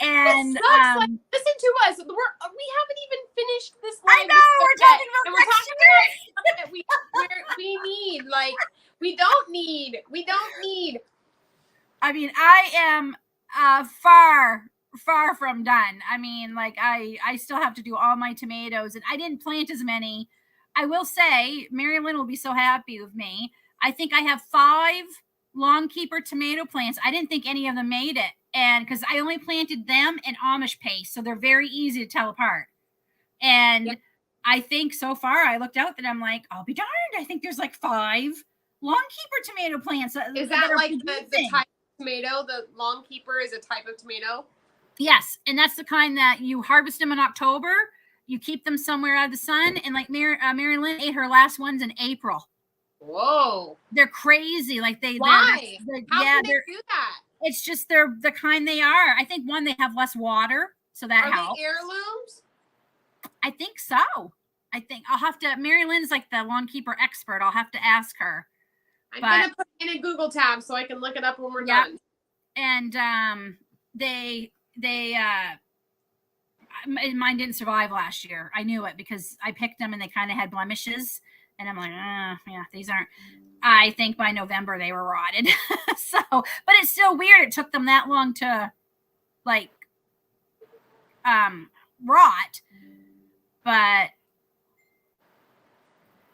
Speaker 1: And
Speaker 2: like, listen to us. We haven't even finished this live.
Speaker 1: I know, we're talking about next year.
Speaker 2: That we need. Like, we don't need.
Speaker 1: I mean, I am far from done. I mean, like, I still have to do all my tomatoes, and I didn't plant as many. I will say, Mary Lynn will be so happy with me. I think I have 5 long keeper tomato plants. I didn't think any of them made it, and because I only planted them and Amish paste, so they're very easy to tell apart. And I think so far, I looked out that I'm like, I'll be darned. I think there's like 5 long keeper tomato plants.
Speaker 2: Is that like the type of tomato? The long keeper is a type of tomato?
Speaker 1: Yes, and that's the kind that you harvest them in October. You keep them somewhere out of the sun, and like Mary Lynn ate her last ones in April.
Speaker 2: Whoa!
Speaker 1: They're crazy. Like
Speaker 2: why? How can they do that?
Speaker 1: It's just they're the kind they are. I think one, they have less water, so that helps.
Speaker 2: Are they heirlooms?
Speaker 1: I think so. I think I'll have to. Mary Lynn's like the lawn keeper expert. I'll have to ask her.
Speaker 2: I'm gonna put it in a Google tab so I can look it up when we're done.
Speaker 1: And mine didn't survive last year. I knew it because I picked them and they kind of had blemishes. And I'm like, yeah, these aren't. I think by November they were rotted. So, but it's still weird. It took them that long to, like, rot. But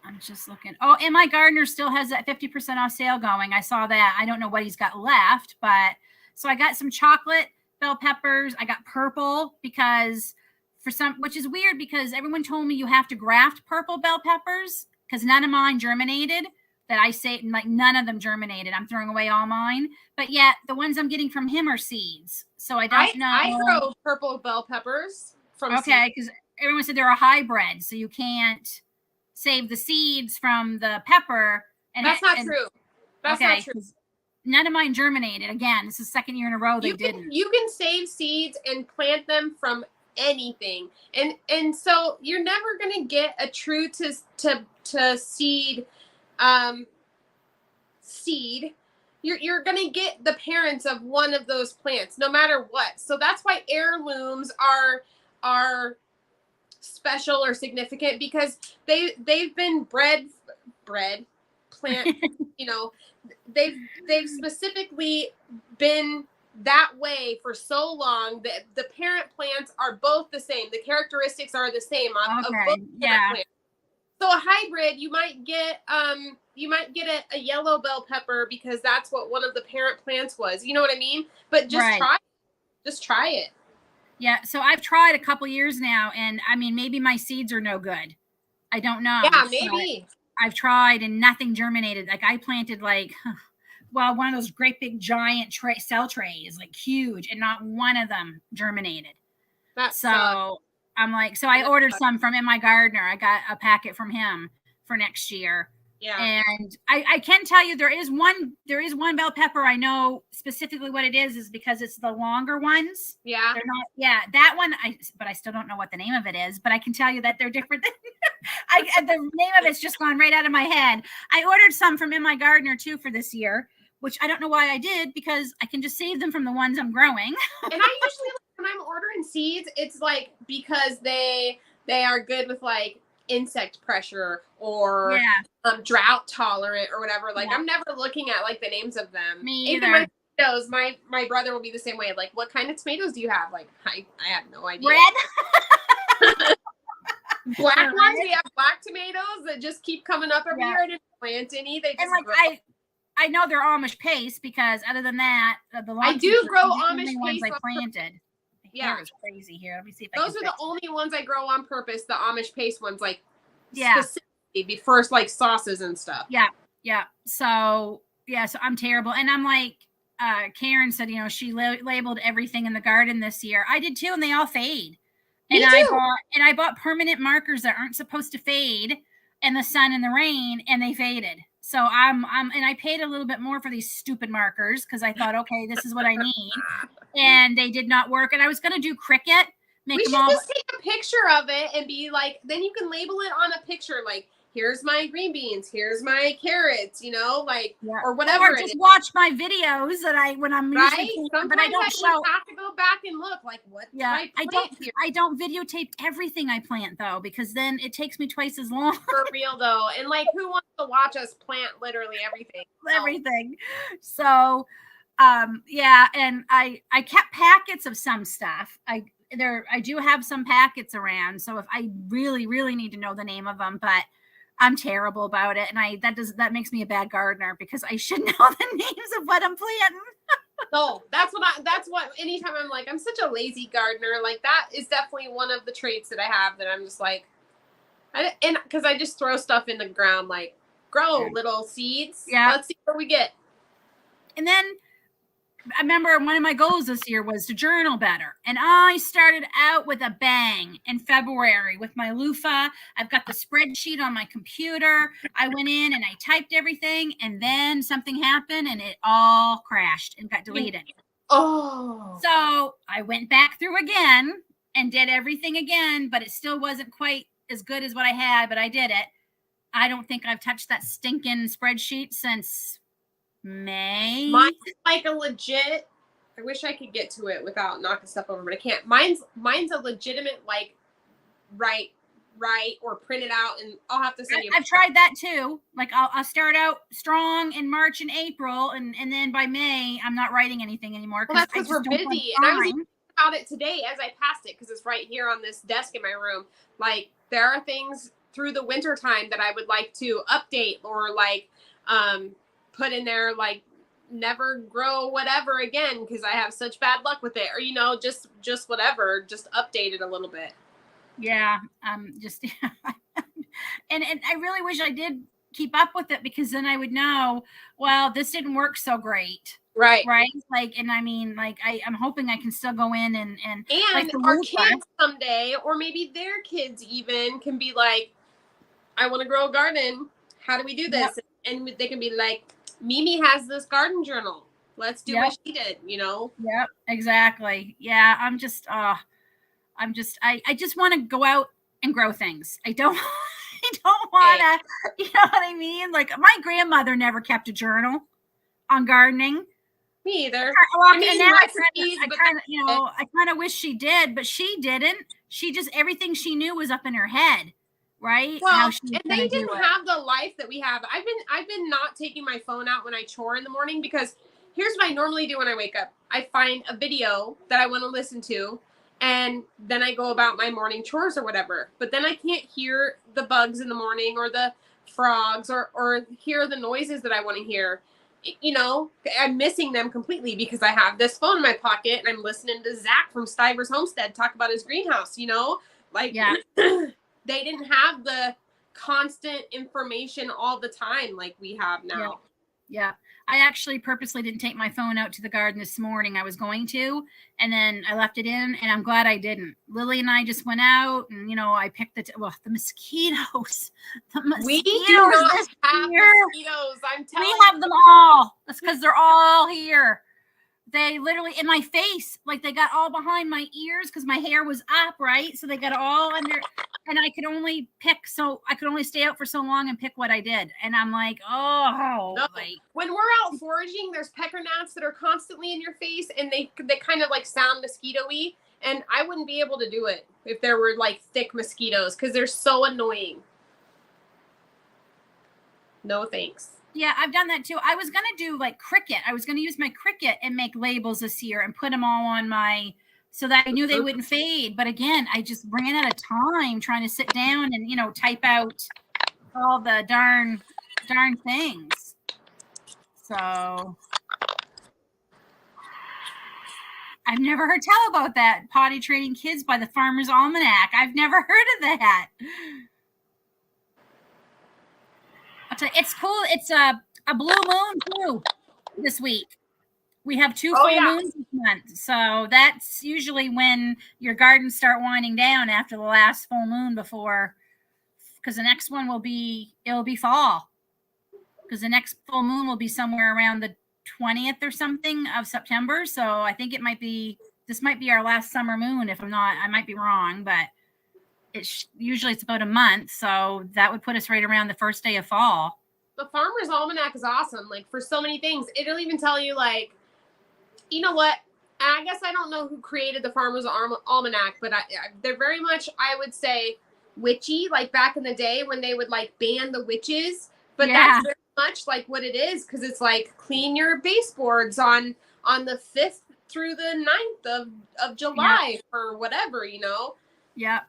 Speaker 1: I'm just looking. Oh, and my gardener still has that 50% off sale going. I saw that. I don't know what he's got left, but so I got some chocolate bell peppers. I got purple because which is weird because everyone told me you have to graft purple bell peppers because none of mine germinated. That I say, like, none of them germinated. I'm throwing away all mine, but yet the ones I'm getting from him are seeds. So I don't know.
Speaker 2: I grow purple bell peppers from
Speaker 1: okay, because everyone said they're a hybrid, so you can't save the seeds from the pepper. And
Speaker 2: that's not true. That's not true.
Speaker 1: None of mine germinated. Again, this is the second year in a row they didn't.
Speaker 2: You can save seeds and plant them from anything, and so you're never gonna get a true to seed. Seed, you're gonna get the parents of one of those plants no matter what. So that's why heirlooms are special or significant because they've been bred plant you know, they've specifically been that way for so long that the parent plants are both the same. The characteristics are the same of both plants. So a hybrid, you might get a yellow bell pepper because that's what one of the parent plants was. You know what I mean? But just try it.
Speaker 1: Yeah. So I've tried a couple years now, and I mean, maybe my seeds are no good. I don't know.
Speaker 2: Yeah, maybe.
Speaker 1: I've tried and nothing germinated. Like I planted one of those great big giant cell trays, like huge, and not one of them germinated. I'm like, so I ordered some from MI Gardener. I got a packet from him for next year. Yeah. And I can tell you there is one bell pepper. I know specifically what it is because it's the longer ones.
Speaker 2: Yeah.
Speaker 1: They're not, that one, but I still don't know what the name of it is, but I can tell you that they're different. The name of it's just gone right out of my head. I ordered some from MI Gardener too for this year, which I don't know why I did because I can just save them from the ones I'm growing.
Speaker 2: And I usually, when I'm ordering seeds, it's like because they are good with like insect pressure or drought tolerant or whatever. Like I'm never looking at like the names of them.
Speaker 1: Me either.
Speaker 2: tomatoes. My brother will be the same way. Like, what kind of tomatoes do you have? Like, I have no idea.
Speaker 1: Red.
Speaker 2: Black ones. We have black tomatoes that just keep coming up every year. I didn't plant any. They just
Speaker 1: and like
Speaker 2: grow.
Speaker 1: I know they're Amish paste because other than that, the
Speaker 2: I do grow Amish
Speaker 1: paste
Speaker 2: ones
Speaker 1: I planted.
Speaker 2: Yeah,
Speaker 1: it's crazy here. Let me see if
Speaker 2: those are the only ones I grow on purpose. The Amish paste ones, like specifically for like sauces and stuff.
Speaker 1: Yeah. So so I'm terrible, and I'm like, Karen said, she labeled everything in the garden this year. I did too, and they all fade.
Speaker 2: Me
Speaker 1: too.
Speaker 2: And
Speaker 1: I bought permanent markers that aren't supposed to fade in the sun and the rain, and they faded. So and I paid a little bit more for these stupid markers because I thought, okay, this is what I need, and they did not work. And I was going to do Cricut.
Speaker 2: We should just take a picture of it and be like, then you can label it on a picture, like, here's my green beans, here's my carrots, or whatever.
Speaker 1: Or just watch my videos that when I'm
Speaker 2: usually, but I don't have to go back and look like what.
Speaker 1: Yeah, I don't videotape everything I plant though, because then it takes me twice as long.
Speaker 2: For real though, and like, who wants to watch us plant literally everything?
Speaker 1: Everything. So, and I kept packets of some stuff. I do have some packets around, so if I really, really need to know the name of them, but I'm terrible about it, and that makes me a bad gardener because I should know the names of what I'm planting.
Speaker 2: No, that's what anytime I'm like, I'm such a lazy gardener, like that is definitely one of the traits that I have that I'm just like, because I just throw stuff in the ground, like, grow little seeds. Yeah. Let's see what we get.
Speaker 1: And then I remember one of my goals this year was to journal better. And I started out with a bang in February with my loofah. I've got the spreadsheet on my computer. I went in and I typed everything, and then something happened and it all crashed and got deleted.
Speaker 2: Oh.
Speaker 1: So I went back through again and did everything again, but it still wasn't quite as good as what I had, but I did it. I don't think I've touched that stinking spreadsheet since May.
Speaker 2: Mine's like a legit. I wish I could get to it without knocking stuff over, but I can't. Mine's a legitimate, like, write or print it out, and I'll have to send you.
Speaker 1: I've tried that too. Like, I'll start out strong in March and April, and then by May I'm not writing anything anymore.
Speaker 2: Well, that's because we're busy. And I was thinking about it today as I passed it, because it's right here on this desk in my room. Like, there are things through the winter time that I would like to update or like put in there, like, never grow whatever again because I have such bad luck with it, or just whatever, just update it a little bit.
Speaker 1: Yeah, just and I really wish I did keep up with it, because then I would know, well, this didn't work so great.
Speaker 2: Right.
Speaker 1: Like, and I mean, like, I'm hoping I can still go in and like
Speaker 2: our kids someday, or maybe their kids even, can be like, I want to grow a garden. How do we do this? Yep. And they can be like, Mimi has this garden journal. Let's do what she did,
Speaker 1: Yep, exactly. Yeah, I just want to go out and grow things. I don't want to, you know what I mean? Like, my grandmother never kept a journal on gardening.
Speaker 2: Me either.
Speaker 1: I kind of wish she did, but she didn't. She just, everything she knew was up in her head. Right.
Speaker 2: Well, and they didn't have the life that we have. I've been not taking my phone out when I chore in the morning, because here's what I normally do when I wake up. I find a video that I want to listen to, and then I go about my morning chores or whatever. But then I can't hear the bugs in the morning, or the frogs, or hear the noises that I want to hear. I'm missing them completely because I have this phone in my pocket and I'm listening to Zach from NightFall Homestead talk about his greenhouse, They didn't have the constant information all the time like we have now.
Speaker 1: Yeah. I actually purposely didn't take my phone out to the garden this morning. I was going to, and then I left it in, and I'm glad I didn't. Lily and I just went out, and, I picked the mosquitoes.
Speaker 2: We do not have mosquitoes. I'm telling you.
Speaker 1: We have them all. That's because they're all here. They literally in my face, like, they got all behind my ears because my hair was up, right? So they got all under, and I could only stay out for so long and pick what I did. And I'm like, oh, no.
Speaker 2: When we're out foraging, there's pecker gnats that are constantly in your face, and they kind of like sound mosquito-y. And I wouldn't be able to do it if there were like thick mosquitoes, because they're so annoying. No thanks.
Speaker 1: Yeah, I've done that too. I was going to do like Cricut. I was going to use my Cricut and make labels this year and put them all on my, so that I knew they wouldn't fade. But again, I just ran out of time trying to sit down and, type out all the darn things. So I've never heard tell about that, potty training kids by the Farmer's Almanac. I've never heard of that. I'll tell you, it's cool. It's a blue moon too this week. We have 2 full moons this month. So that's usually when your gardens start winding down after the last full moon before, because the next one it'll be fall. Because the next full moon will be somewhere around the 20th or something of September. So I think this might be our last summer moon. If I'm not, I might be wrong, but usually it's about a month. So that would put us right around the first day of fall.
Speaker 2: The Farmer's Almanac is awesome. Like for so many things, it'll even tell you like, you know what? I guess I don't know who created the Farmer's Almanac, but they're very much, I would say, witchy, like back in the day when they would like ban the witches. But that's very much like what it is, because it's like clean your baseboards on the 5th through the 9th of July or whatever,
Speaker 1: Yeah.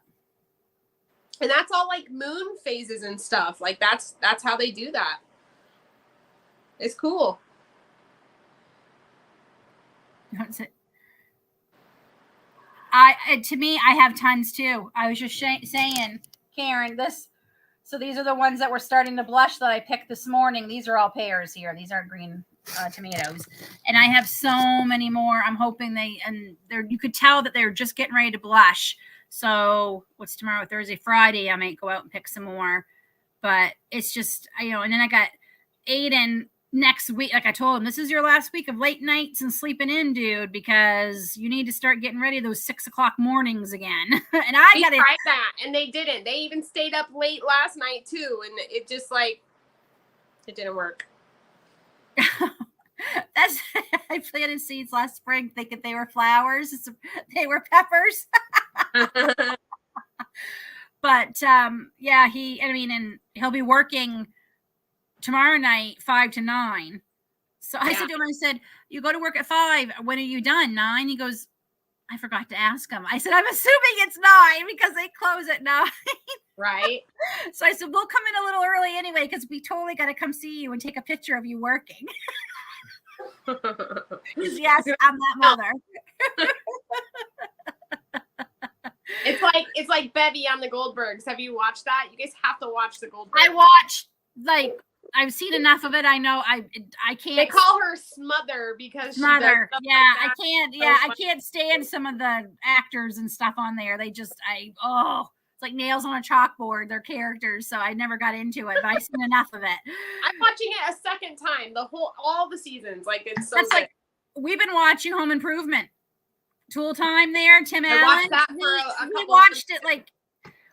Speaker 2: And that's all like moon phases and stuff. Like that's how they do that. It's cool.
Speaker 1: That's it. To me, I have tons too. I was just saying, Karen, so these are the ones that were starting to blush that I picked this morning. These are all pears here. These are green tomatoes. And I have so many more. I'm hoping you could tell that they're just getting ready to blush. So what's tomorrow? Thursday, Friday, I might go out and pick some more. But it's just, and then I got Aiden next week. Like I told him, this is your last week of late nights and sleeping in, dude, because you need to start getting ready those 6 o'clock mornings again. And I
Speaker 2: tried that, and they didn't. They even stayed up late last night too, and it just it didn't work.
Speaker 1: I planted seeds last spring thinking they were flowers. They were peppers. But and he'll be working tomorrow night 5 to 9. So I said to him, you go to work at 5. When are you done? 9? He goes, I forgot to ask him. I said, I'm assuming it's 9 because they close at 9.
Speaker 2: Right.
Speaker 1: So I said, we'll come in a little early anyway, because we totally got to come see you and take a picture of you working. Yes, I'm that mother.
Speaker 2: It's like Bevy on the Goldbergs. Have you watched that? You guys have to watch the Goldbergs.
Speaker 1: I watched, I've seen enough of it. I know I can't.
Speaker 2: They call her Smother because
Speaker 1: Smother. I can't. Yeah, I can't stand some of the actors and stuff on there. They just, it's like nails on a chalkboard. Their characters. So I never got into it, but I've seen enough of it.
Speaker 2: I'm watching it a second time. All the seasons. Like it's so. That's good.
Speaker 1: Like we've been watching Home Improvement. Tool Time there, Tim Allen.
Speaker 2: Watched that for
Speaker 1: we watched it like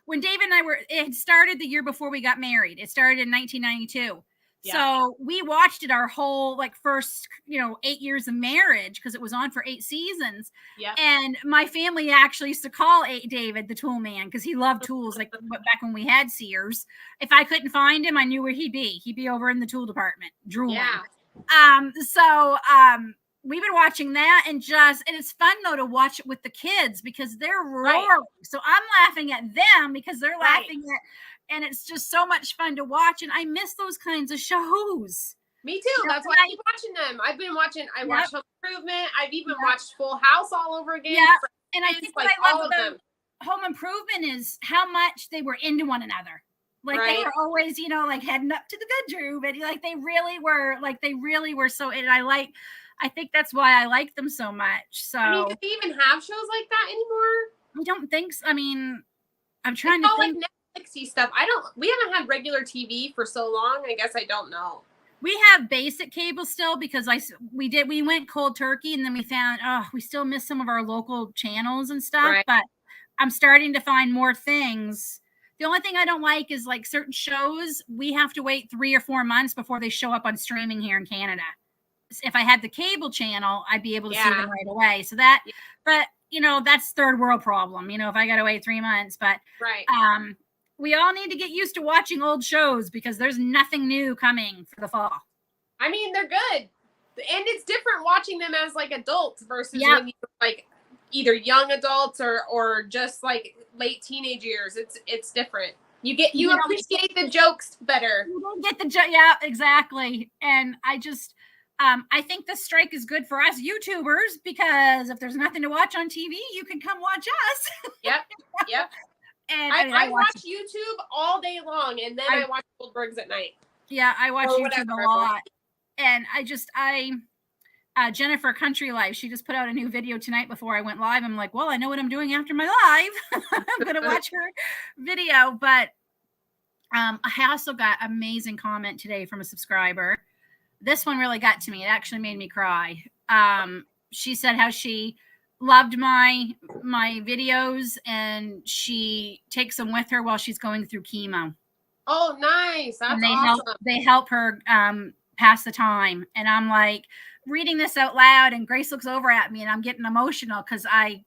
Speaker 1: when David and I it started the year before we got married. It started in 1992. Yeah. So we watched it our whole first, 8 years of marriage, because it was on for 8 seasons.
Speaker 2: Yeah.
Speaker 1: And my family actually used to call David the tool man, because he loved tools, like back when we had Sears. If I couldn't find him, I knew where he'd be. He'd be over in the tool department, drooling.
Speaker 2: Yeah.
Speaker 1: We've been watching that, and it's fun though to watch it with the kids because they're roaring. Right. So I'm laughing at them because they're laughing and it's just so much fun to watch. And I miss those kinds of shows.
Speaker 2: Me too. That's why I keep watching them. I've been watching. I watched Home Improvement. I've even watched Full House all over again.
Speaker 1: Yeah, and I think what I love about Home Improvement is how much they were into one another. They were always, heading up to the bedroom, and they really were so. And I think that's why I like them so much. So,
Speaker 2: do they even have shows like that anymore?
Speaker 1: I don't think so. I mean, I'm trying to think.
Speaker 2: Netflixy stuff. We haven't had regular TV for so long. I guess I don't know.
Speaker 1: We have basic cable still because we went cold turkey, and then we found, we still miss some of our local channels and stuff. Right. But I'm starting to find more things. The only thing I don't like is certain shows, we have to wait 3 or 4 months before they show up on streaming here in Canada. If I had the cable channel, I'd be able to see them right away. So but that's third world problem, if I got to wait 3 months, but, we all need to get used to watching old shows because there's nothing new coming for the fall.
Speaker 2: I mean, they're good. And it's different watching them as like adults versus when you like either young adults or just like late teenage years. It's different. You appreciate the jokes better.
Speaker 1: You don't get the joke. Yeah, exactly. And I just I think the strike is good for us YouTubers because if there's nothing to watch on TV, you can come watch us.
Speaker 2: Yep. And I watch YouTube all day long, and then I watch Goldbergs at night.
Speaker 1: Yeah, I watch YouTube a lot. And Jennifer Country Life, she just put out a new video tonight before I went live. I'm like, well, I know what I'm doing after my live. I'm going to watch her video. But I also got an amazing comment today from a subscriber. This one really got to me. It actually made me cry. She said how she loved my videos and she takes them with her while she's going through chemo.
Speaker 2: Oh, nice. That's awesome.
Speaker 1: They help her pass the time. And I'm like reading this out loud and Grace looks over at me and I'm getting emotional because I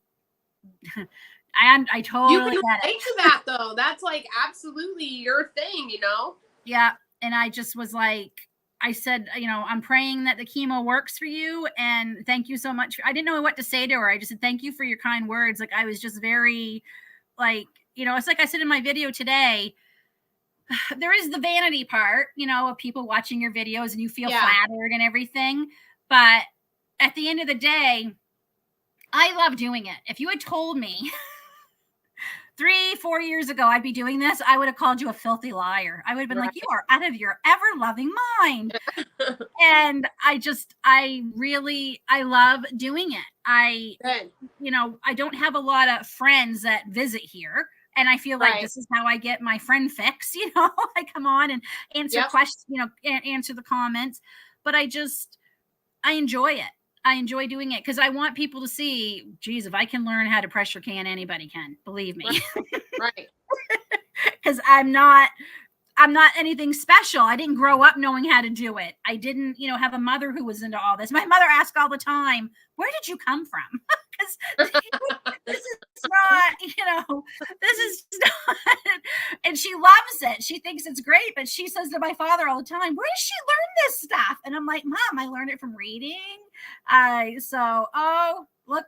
Speaker 1: totally
Speaker 2: you can relate to that though. That's like absolutely your thing, you know?
Speaker 1: Yeah. And I just was like, I said, I'm praying that the chemo works for you. And thank you so much. I didn't know what to say to her. I just said, thank you for your kind words. Like, I was just very like, it's like I said in my video today, there is the vanity part, of people watching your videos and you feel flattered and everything. But at the end of the day, I love doing it. If you had told me 3-4 years ago I'd be doing this, I would have called you a filthy liar. I would have been like, you are out of your ever-loving mind. And I love doing it. I don't have a lot of friends that visit here. And I feel like this is how I get my friend fix. I come on and answer questions, answer the comments. But I enjoy it. I enjoy doing it because I want people to see, geez, if I can learn how to pressure can, anybody can. Believe me.
Speaker 2: Right.
Speaker 1: Because I'm not anything special. I didn't grow up knowing how to do it. I didn't, have a mother who was into all this. My mother asked all the time, where did you come from? Because this is not, this is not, and she loves it. She thinks it's great, but she says to my father all the time, where does she learn this stuff? And I'm like, Mom, I learned it from reading. Look,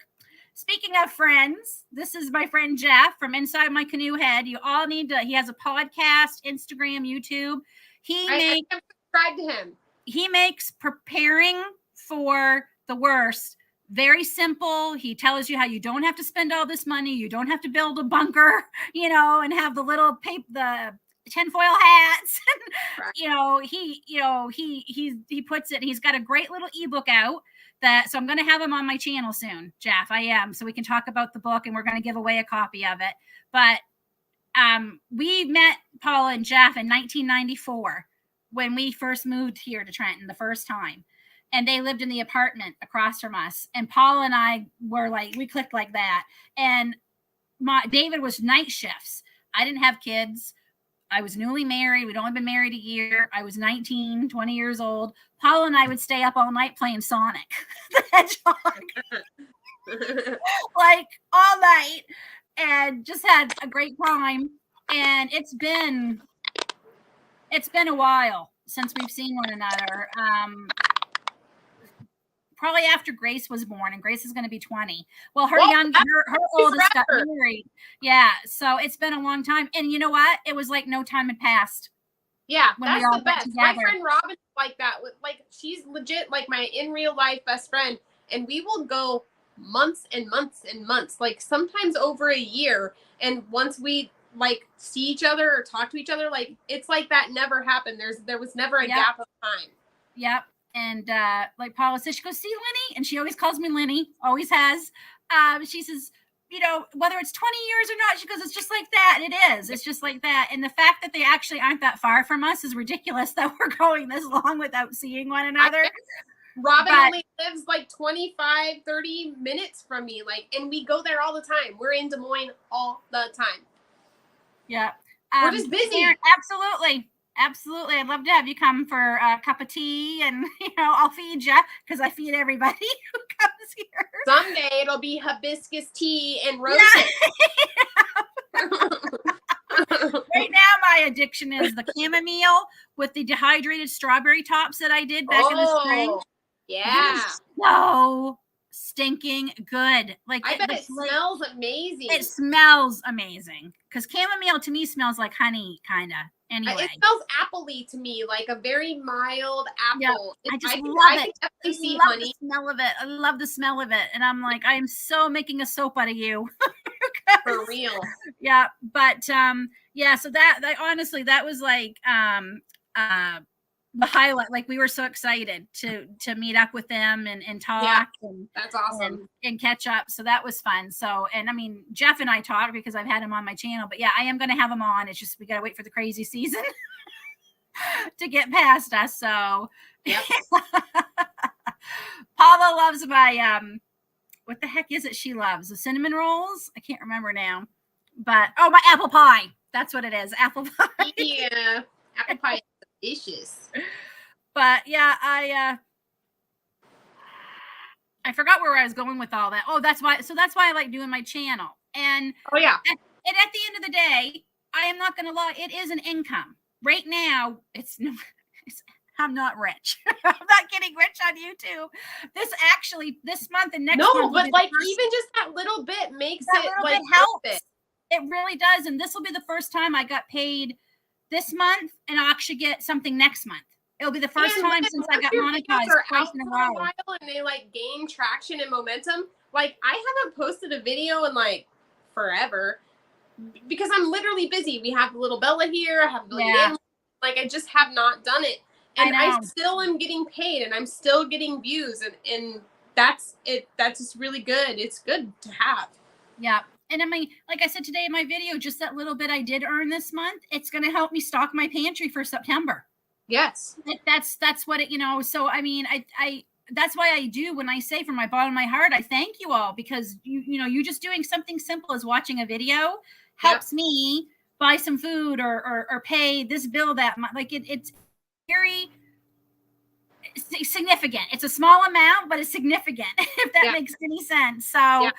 Speaker 1: speaking of friends, this is my friend Jeff from Inside My Canoe Head. You all need to, he has a podcast, Instagram, YouTube.
Speaker 2: I subscribe to him.
Speaker 1: He makes preparing for the worst very simple. He tells you how you don't have to spend all this money. You don't have to build a bunker, and have the little the tinfoil hats. Right. He puts it, he's got a great little ebook out so I'm going to have him on my channel soon, Jeff. I am. So we can talk about the book and we're going to give away a copy of it. But we met Paula and Jeff in 1994 when we first moved here to Trenton the first time. And they lived in the apartment across from us. And Paula and I were like, we clicked like that. And David was night shifts. I didn't have kids. I was newly married. We'd only been married a year. I was 19, 20 years old. Paula and I would stay up all night playing Sonic the Hedgehog. Like all night. And just had a great time. And it's been a while since we've seen one another. Probably after Grace was born, and Grace is going to be 20. Well, her oldest got married. Yeah, so it's been a long time. And you know what? It was like no time had passed.
Speaker 2: Yeah, that's the best. My friend Robin is like that. She's legit like my in real life best friend, and we will go months and months and months, like sometimes over a year. And once we like see each other or talk to each other, like it's like that never happened. There was never a gap of time.
Speaker 1: Yep. And like Paula says, she goes, see Lenny? And she always calls me Lenny, always has. She says, whether it's 20 years or not, she goes, it's just like that. And it is. It's just like that. And the fact that they actually aren't that far from us is ridiculous that we're going this long without seeing one another.
Speaker 2: Robin only lives like 25, 30 minutes from me. And we go there all the time. We're in Des Moines all the time.
Speaker 1: Yeah.
Speaker 2: We're just busy.
Speaker 1: Absolutely. Absolutely. I'd love to have you come for a cup of tea and, I'll feed you because I feed everybody who comes here.
Speaker 2: Someday it'll be hibiscus tea and roses.
Speaker 1: Yeah. Right addiction is the chamomile with the dehydrated strawberry tops that I did back in the spring.
Speaker 2: Yeah.
Speaker 1: So stinking good. Like
Speaker 2: I bet it smells amazing.
Speaker 1: It smells amazing because chamomile to me smells like honey, kind of. Anyway,
Speaker 2: it smells appley to me, like a very mild apple.
Speaker 1: Yeah, I just love it.
Speaker 2: I
Speaker 1: love
Speaker 2: honey.
Speaker 1: the smell of it. I love the smell of it, and I'm like, I am so making a soap out of you.
Speaker 2: For real.
Speaker 1: Yeah, but yeah. So that honestly, that was like the highlight. Like we were so excited to meet up with them and talk. And
Speaker 2: that's awesome.
Speaker 1: And catch up. So that was fun. So, and I mean, Jeff and I talked because I've had him on my channel, but yeah, I am going to have him on. It's just, we got to wait for the crazy season to get past us. So
Speaker 2: yep.
Speaker 1: Paula loves my, what the heck is it she loves? The cinnamon rolls? I can't remember now, but, oh, my apple pie. That's what it is. Apple pie.
Speaker 2: Yeah. Apple pie is delicious.
Speaker 1: But yeah, I forgot where I was going with all that. Oh, that's why I like doing my channel. And
Speaker 2: oh yeah.
Speaker 1: And at the end of the day, I am not going to lie. It is an income right now. I'm not rich. I'm not getting rich on YouTube. This month and next month.
Speaker 2: No, but like even just that little bit makes it like
Speaker 1: helps. It really does. And this will be the first time I got paid this month, and I'll actually get something next month. It'll be the first time since I got monetized twice in a row.
Speaker 2: And they like gain traction and momentum. Like I haven't posted a video in like forever because I'm literally busy. We have little Bella here. I have like I just have not done it, and I still am getting paid, and I'm still getting views, and that's it. That's just really good. It's good to have.
Speaker 1: Yeah. And I mean, like I said today in my video, just that little bit I did earn this month, it's going to help me stock my pantry for September.
Speaker 2: Yes.
Speaker 1: That's what it, so I mean, I that's why I do when I say from my bottom of my heart, I thank you all because you just doing something simple as watching a video helps me buy some food or pay this bill that like it's very significant. It's a small amount, but it's significant if that makes any sense. So,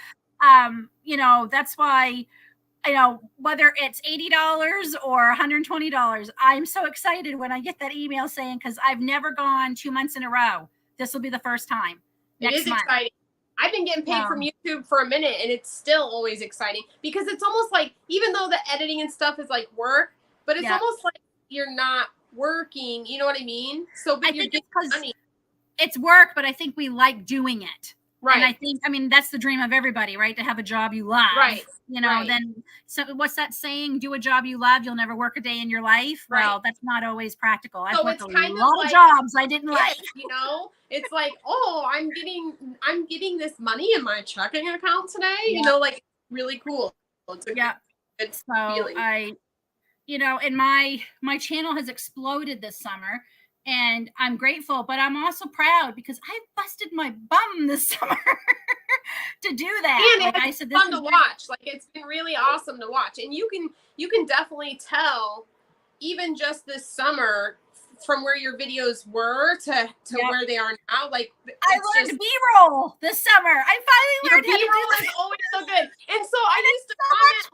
Speaker 1: that's why, whether it's $80 or $120, I'm so excited when I get that email saying, because I've never gone 2 months in a row. This will be the first time.
Speaker 2: It is exciting. I've been getting paid from YouTube for a minute, and it's still always exciting because it's almost like, even though the editing and stuff is like work, but it's almost like you're not working. You know what I mean? So, but you're getting money.
Speaker 1: It's work, but I think we like doing it.
Speaker 2: Right.
Speaker 1: And I think, that's the dream of everybody, right? To have a job you love.
Speaker 2: Right.
Speaker 1: Then, so what's that saying? Do a job you love, you'll never work a day in your life. Right. Well, that's not always practical. I've worked a lot of jobs I didn't like.
Speaker 2: It's like, oh, I'm getting this money in my checking account today. Like really cool. It's a good feeling.
Speaker 1: And my channel has exploded this summer. And I'm grateful, but I'm also proud because I busted my bum this summer to do that.
Speaker 2: And I said, this fun to watch. Like it's been really awesome to watch, and you can definitely tell, even just this summer, from where your videos were to where they are now. Like
Speaker 1: I learned B-roll this summer. I finally learned
Speaker 2: how to do that. Is always so good, and so I used to comment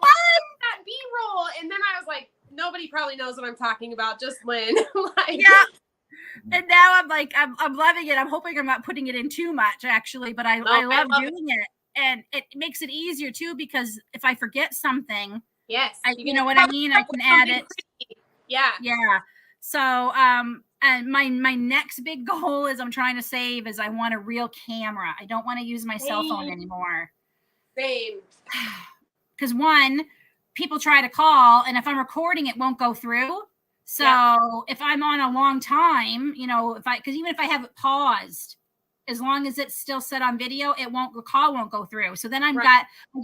Speaker 2: that B-roll, and then I was like, nobody probably knows what I'm talking about. Just Lynn,
Speaker 1: And now I'm like, I'm loving it. I'm hoping I'm not putting it in too much, actually, but I love doing it. And it makes it easier too, because if I forget something, you know what I mean? I can add it.
Speaker 2: Yeah.
Speaker 1: Yeah. So, and my next big goal is I want a real camera. I don't want to use my cell phone anymore.
Speaker 2: Same.
Speaker 1: Because one, people try to call, and if I'm recording, it won't go through. So if I'm on a long time, because even if I have it paused, as long as it's still set on video, the call won't go through. So then I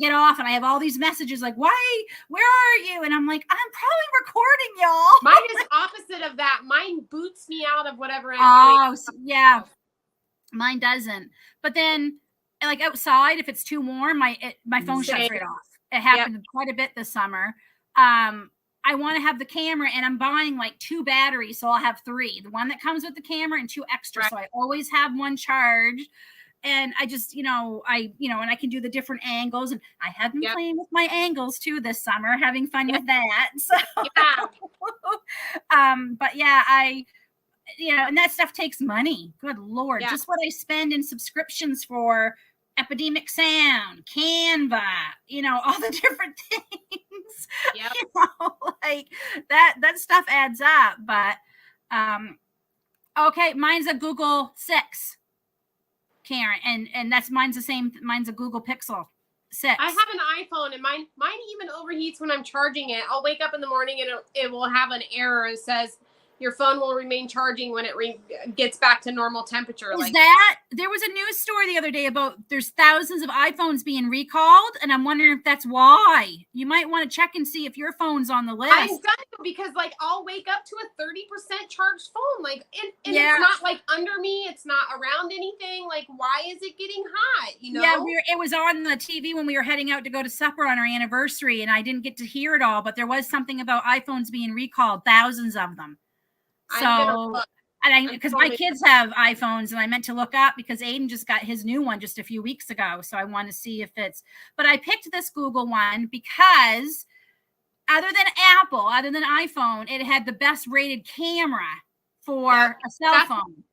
Speaker 1: get off and I have all these messages like, where are you? And I'm like, I'm probably recording, y'all.
Speaker 2: Mine is opposite of that. Mine boots me out of whatever I'm doing.
Speaker 1: Yeah. Mine doesn't. But then like outside, if it's too warm, my phone shuts right off. It happened quite a bit this summer. I want to have the camera, and I'm buying like 2 batteries. So I'll have 3, the one that comes with the camera and 2 extra. So I always have one charged. And I just, and I can do the different angles, and I have been playing with my angles too this summer, having fun with that. So, but yeah, and that stuff takes money. Good Lord. Yeah. Just what I spend in subscriptions for Epidemic Sound, Canva, all the different things, like that stuff adds up. But, okay. Mine's a Google 6, Karen. And mine's the same. Mine's a Google Pixel 6.
Speaker 2: I have an iPhone, and mine even overheats when I'm charging it. I'll wake up in the morning and it will have an error and says, your phone will remain charging when it gets back to normal temperature.
Speaker 1: There was a news story the other day about there's thousands of iPhones being recalled, and I'm wondering if that's why. You might want to check and see if your phone's on the list.
Speaker 2: I'm done, because I'll wake up to a 30% charged phone, and it's not under me, it's not around anything. Why is it getting hot?
Speaker 1: Yeah, it was on the TV when we were heading out to go to supper on our anniversary, and I didn't get to hear it all, but there was something about iPhones being recalled, thousands of them. So, because my kids have iPhones, and I meant to look up because Aiden just got his new one just a few weeks ago. So I want to see if but I picked this Google one because other than Apple, other than iPhone, it had the best rated camera for a cell phone.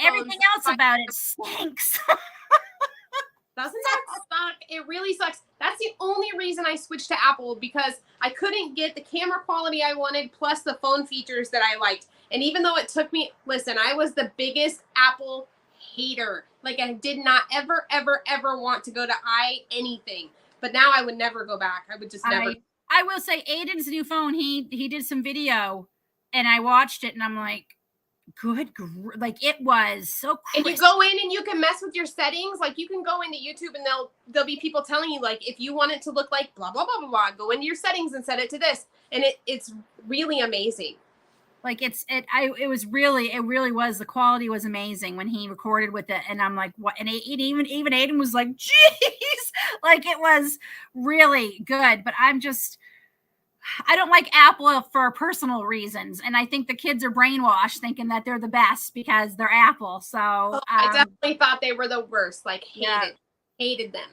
Speaker 1: Everything else about it stinks.
Speaker 2: Doesn't that suck? It really sucks. That's the only reason I switched to Apple, because I couldn't get the camera quality I wanted plus the phone features that I liked. And even though it took me, listen, I was the biggest Apple hater. I did not ever, ever, ever want to go to anything. But now I would never go back. I would just never.
Speaker 1: I will say Aiden's new phone, he did some video, and I watched it, and I'm like, it was so crisp.
Speaker 2: And you go in and you can mess with your settings. You can go into YouTube, and there'll be people telling you, if you want it to look like blah blah blah blah blah, go into your settings and set it to this, and it's really amazing.
Speaker 1: It really was, the quality was amazing when he recorded with it, and I'm like, what? And even Aiden was like, geez, it was really good. But I don't like Apple for personal reasons, and I think the kids are brainwashed thinking that they're the best because they're Apple. So
Speaker 2: I definitely thought they were the worst. Hated them.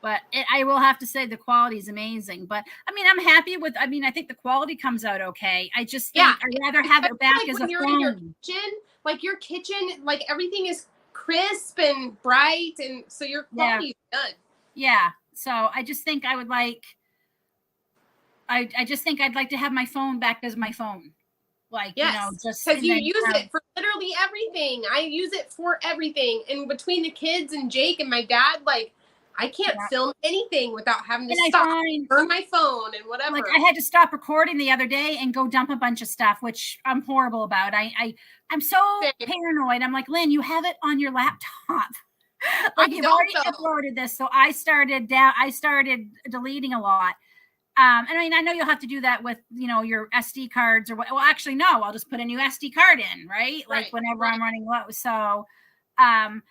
Speaker 1: But I will have to say the quality is amazing. But I'm happy with. I think the quality comes out okay. I just think I'd rather have it back as a phone.
Speaker 2: In your kitchen, everything is crisp and bright, and so your quality is good.
Speaker 1: Yeah. So I just think I would like. I just think I'd like to have my phone back as my phone.
Speaker 2: Just because you use it for literally everything. I use it for everything. And between the kids and Jake and my dad, I can't film anything without having to stop, turn my phone and whatever.
Speaker 1: I had to stop recording the other day and go dump a bunch of stuff, which I'm horrible about. I'm so paranoid. I'm like, Lynn, you have it on your laptop. You've already uploaded this. So I started deleting a lot. I know you'll have to do that with, your SD cards or what. Well, actually, no, I'll just put a new SD card in, right? Whenever I'm running low. So, and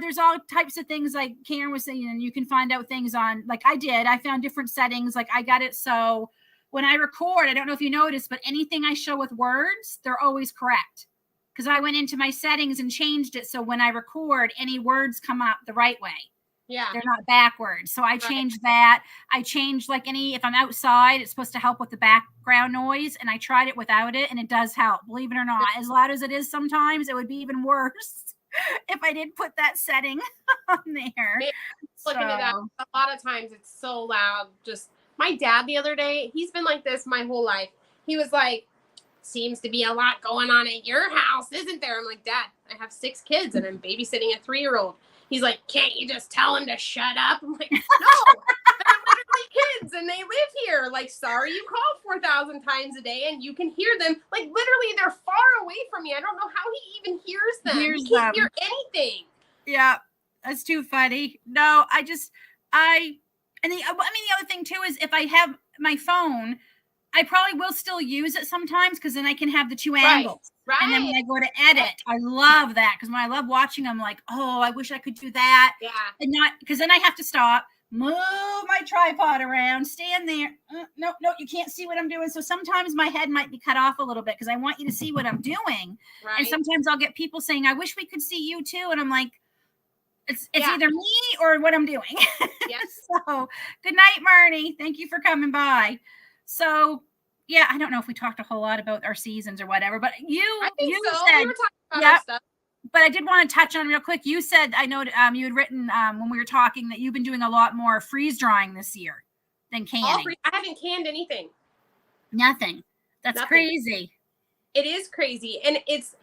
Speaker 1: there's all types of things like Karen was saying, and you can find out things on, I found different settings. I got it. So when I record, I don't know if you noticed, but anything I show with words, they're always correct. Because I went into my settings and changed it. So when I record, any words come up the right way.
Speaker 2: Yeah.
Speaker 1: They're not backwards. So I changed that. I changed if I'm outside, it's supposed to help with the background noise. And I tried it without it, and it does help. Believe it or not, as loud as it is sometimes, it would be even worse if I didn't put that setting on there.
Speaker 2: Looking at that, a lot of times it's so loud. Just my dad the other day, he's been like this my whole life. He was like, seems to be a lot going on at your house, isn't there? I'm like, Dad, I have 6 kids and I'm babysitting a 3-year-old. He's like, can't you just tell him to shut up? I'm like, no, they're literally kids and they live here. Sorry, you call 4,000 times a day and you can hear them. Literally, they're far away from me. I don't know how he even hears them. He can't hear anything.
Speaker 1: Yeah, that's too funny. No, the other thing too is if I have my phone, I probably will still use it sometimes because then I can have the 2 angles.
Speaker 2: Right.
Speaker 1: And then when I go to edit, I love that because when I love watching, I'm like, oh, I wish I could do that.
Speaker 2: Yeah.
Speaker 1: And not because then I have to stop, move my tripod around, stand there. No, you can't see what I'm doing. So sometimes my head might be cut off a little bit because I want you to see what I'm doing.
Speaker 2: Right.
Speaker 1: And sometimes I'll get people saying, I wish we could see you too. And I'm like, It's either me or what I'm doing. Yes. So good night, Marnie. Thank you for coming by. So yeah, I don't know if we talked a whole lot about our seasons or whatever, but
Speaker 2: I think so.
Speaker 1: said,
Speaker 2: we were talking about our stuff.
Speaker 1: But I did want to touch on real quick. You said, I know you had written when we were talking that you've been doing a lot more freeze drying this year than canning.
Speaker 2: I haven't canned anything.
Speaker 1: Nothing. That's crazy.
Speaker 2: It is crazy. And it's,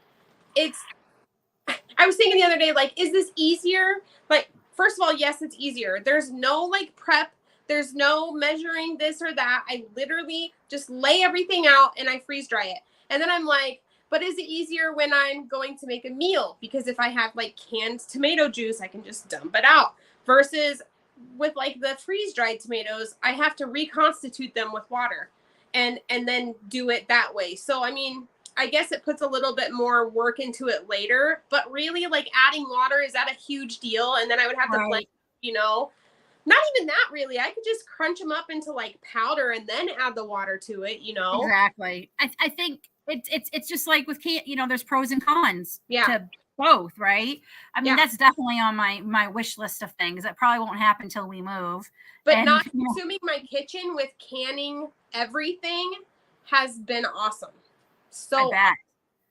Speaker 2: I was thinking the other day, like, is this easier? Like, first of all, yes, it's easier. There's no like prep. There's no measuring this or that. I literally just lay everything out and I freeze dry it. And then I'm like, but is it easier when I'm going to make a meal? Because if I have like canned tomato juice, I can just dump it out. Versus with like the freeze dried tomatoes, I have to reconstitute them with water and then do it that way. So, I mean, I guess it puts a little bit more work into it later, but really like adding water, is that a huge deal? And then I would have to blend, you know, not even that really. I could just crunch them up into like powder and then add the water to it, you know?
Speaker 1: Exactly. I think it's just like with you know, there's pros and cons
Speaker 2: to
Speaker 1: both, right? I mean, that's definitely on my wish list of things. That probably won't happen until we move.
Speaker 2: But not consuming my kitchen with canning everything has been awesome. So,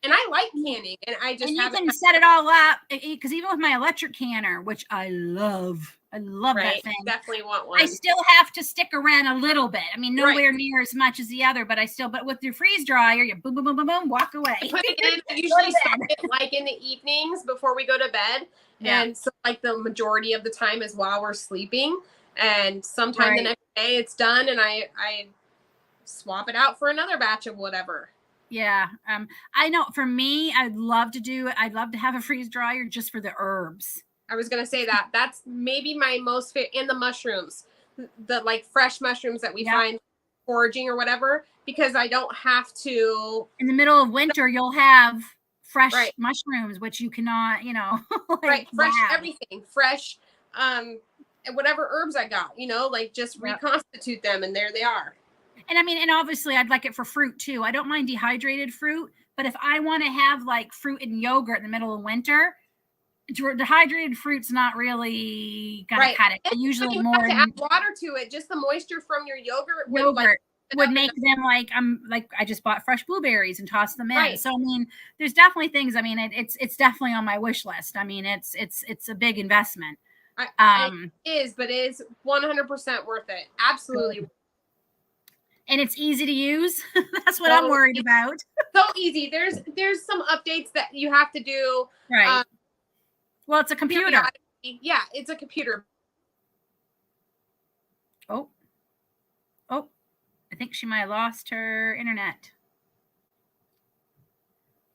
Speaker 2: and I like canning, and I just
Speaker 1: you can set it all up because even with my electric canner, which I love that thing.
Speaker 2: Definitely want one.
Speaker 1: I still have to stick around a little bit. I mean, nowhere near as much as the other, but but with your freeze dryer, you boom, boom, boom, boom, boom, walk away.
Speaker 2: I put it in. I usually start it like in the evenings before we go to bed, and so like the majority of the time is while we're sleeping, and sometime the next day it's done, and I swap it out for another batch of whatever.
Speaker 1: Yeah. I know for me, I'd love to have a freeze dryer just for the herbs.
Speaker 2: I was going to say that's maybe my most favorite, and the mushrooms, the like fresh mushrooms that we find foraging or whatever, because I don't have to.
Speaker 1: In the middle of winter, you'll have fresh mushrooms, which you cannot, you know,
Speaker 2: like fresh everything, fresh, whatever herbs I got, you know, like just reconstitute them and there they are.
Speaker 1: And I mean, and obviously I'd like it for fruit too. I don't mind dehydrated fruit, but if I want to have like fruit and yogurt in the middle of winter, dehydrated fruit's not really gonna cut it. Usually more
Speaker 2: to add water to it. Just the moisture from your yogurt
Speaker 1: would make them like I just bought fresh blueberries and tossed them in. So I mean, there's definitely things. I mean, it's definitely on my wish list. I mean, it's a big investment.
Speaker 2: It is, but it is 100% worth it. Absolutely.
Speaker 1: And it's easy to use. That's what I'm worried about.
Speaker 2: So easy. There's some updates that you have to do.
Speaker 1: Right. Well, it's a computer.
Speaker 2: Yeah, it's a computer.
Speaker 1: Oh, I think she might have lost her internet.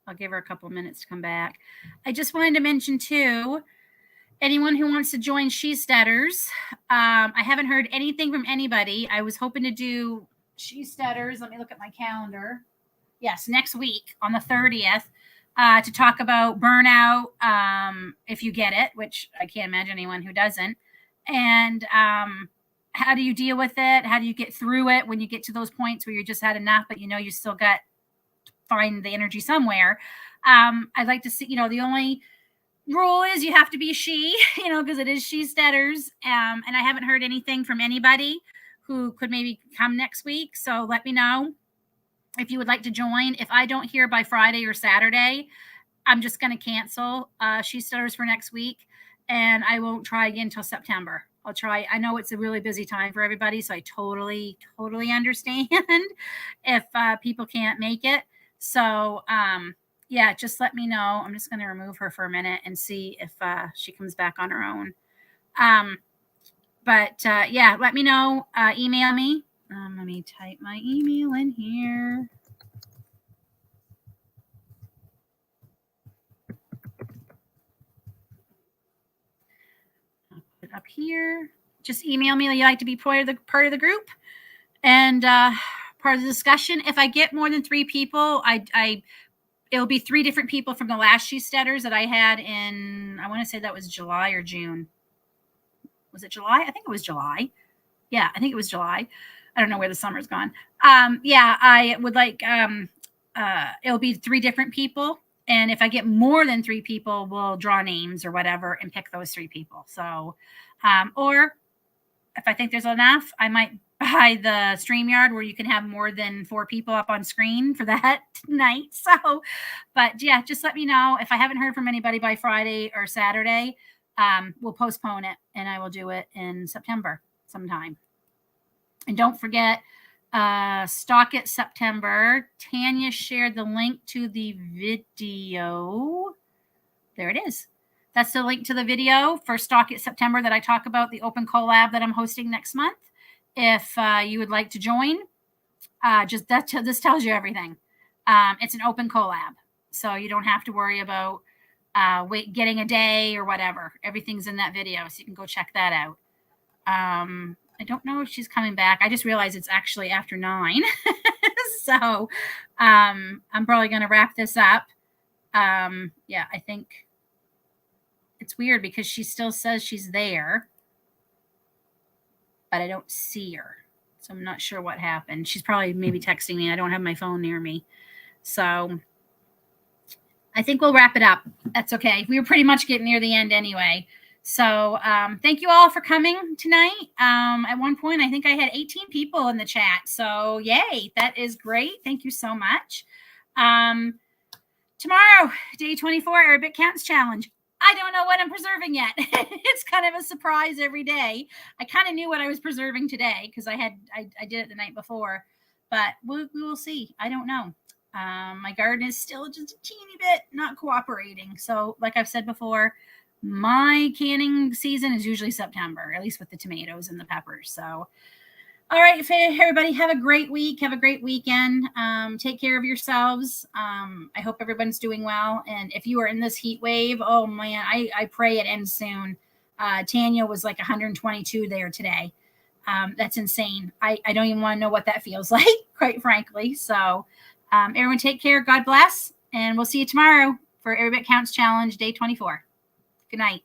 Speaker 1: I'll give her a couple of minutes to come back. I just wanted to mention too, anyone who wants to join She-Steaders, I haven't heard anything from anybody. I was hoping to do She-Steaders. Let me look at my calendar. Yes, next week on the 30th. To talk about burnout, if you get it, which I can't imagine anyone who doesn't, and how do you deal with it? How do you get through it when you get to those points where you just had enough, but you know you still got find the energy somewhere? I'd like to see, you know, the only rule is you have to be a she, you know, because it is She-Steaders, and I haven't heard anything from anybody who could maybe come next week. So let me know if you would like to join. If I don't hear by Friday or Saturday, I'm just going to cancel She-Steaders for next week, and I won't try again until September. I'll try. I know it's a really busy time for everybody, so I totally understand if people can't make it. So, yeah, just let me know. I'm just going to remove her for a minute and see if she comes back on her own. But yeah, let me know. Email me. Let me type my email in here. I'll put it up here. Just email me that you like to be part of the group and part of the discussion. If I get more than 3 people, it'll be 3 different people from the last She-Steaders that I had in, I want to say that was July or June. Was it July? I think it was July. Yeah, I think it was July. I don't know where the summer's gone. Yeah, I would like, it'll be 3 different people. And if I get more than 3 people, we'll draw names or whatever and pick those 3 people. So, or if I think there's enough, I might buy the StreamYard where you can have more than 4 people up on screen for that night. So, but yeah, just let me know. If I haven't heard from anybody by Friday or Saturday, we'll postpone it and I will do it in September sometime. And don't forget, Stock It September. Tanya shared the link to the video. There it is. That's the link to the video for Stock It September that I talk about, the open collab that I'm hosting next month. If you would like to join, this tells you everything. It's an open collab, so you don't have to worry about getting a day or whatever. Everything's in that video, so you can go check that out. I don't know if she's coming back. I just realized it's actually after 9. So I'm probably going to wrap this up. Yeah, I think it's weird because she still says she's there, but I don't see her. So I'm not sure what happened. She's probably maybe texting me. I don't have my phone near me. So I think we'll wrap it up. That's okay. We were pretty much getting near the end anyway. So thank you all for coming tonight. At one point, I think I had 18 people in the chat. So yay, that is great. Thank you so much. Tomorrow, day 24, Arabic Counts Challenge. I don't know what I'm preserving yet. It's kind of a surprise every day. I kind of knew what I was preserving today because I did it the night before, but we will see. I don't know. My garden is still just a teeny bit not cooperating. So like I've said before, my canning season is usually September, at least with the tomatoes and the peppers. So, all right, everybody, have a great week. Have a great weekend. Take care of yourselves. I hope everyone's doing well. And if you are in this heat wave, oh man, I pray it ends soon. Tanya was like 122 there today. That's insane. I don't even want to know what that feels like, quite frankly. So everyone take care. God bless. And we'll see you tomorrow for Arabic Counts Challenge, day 24. Good night.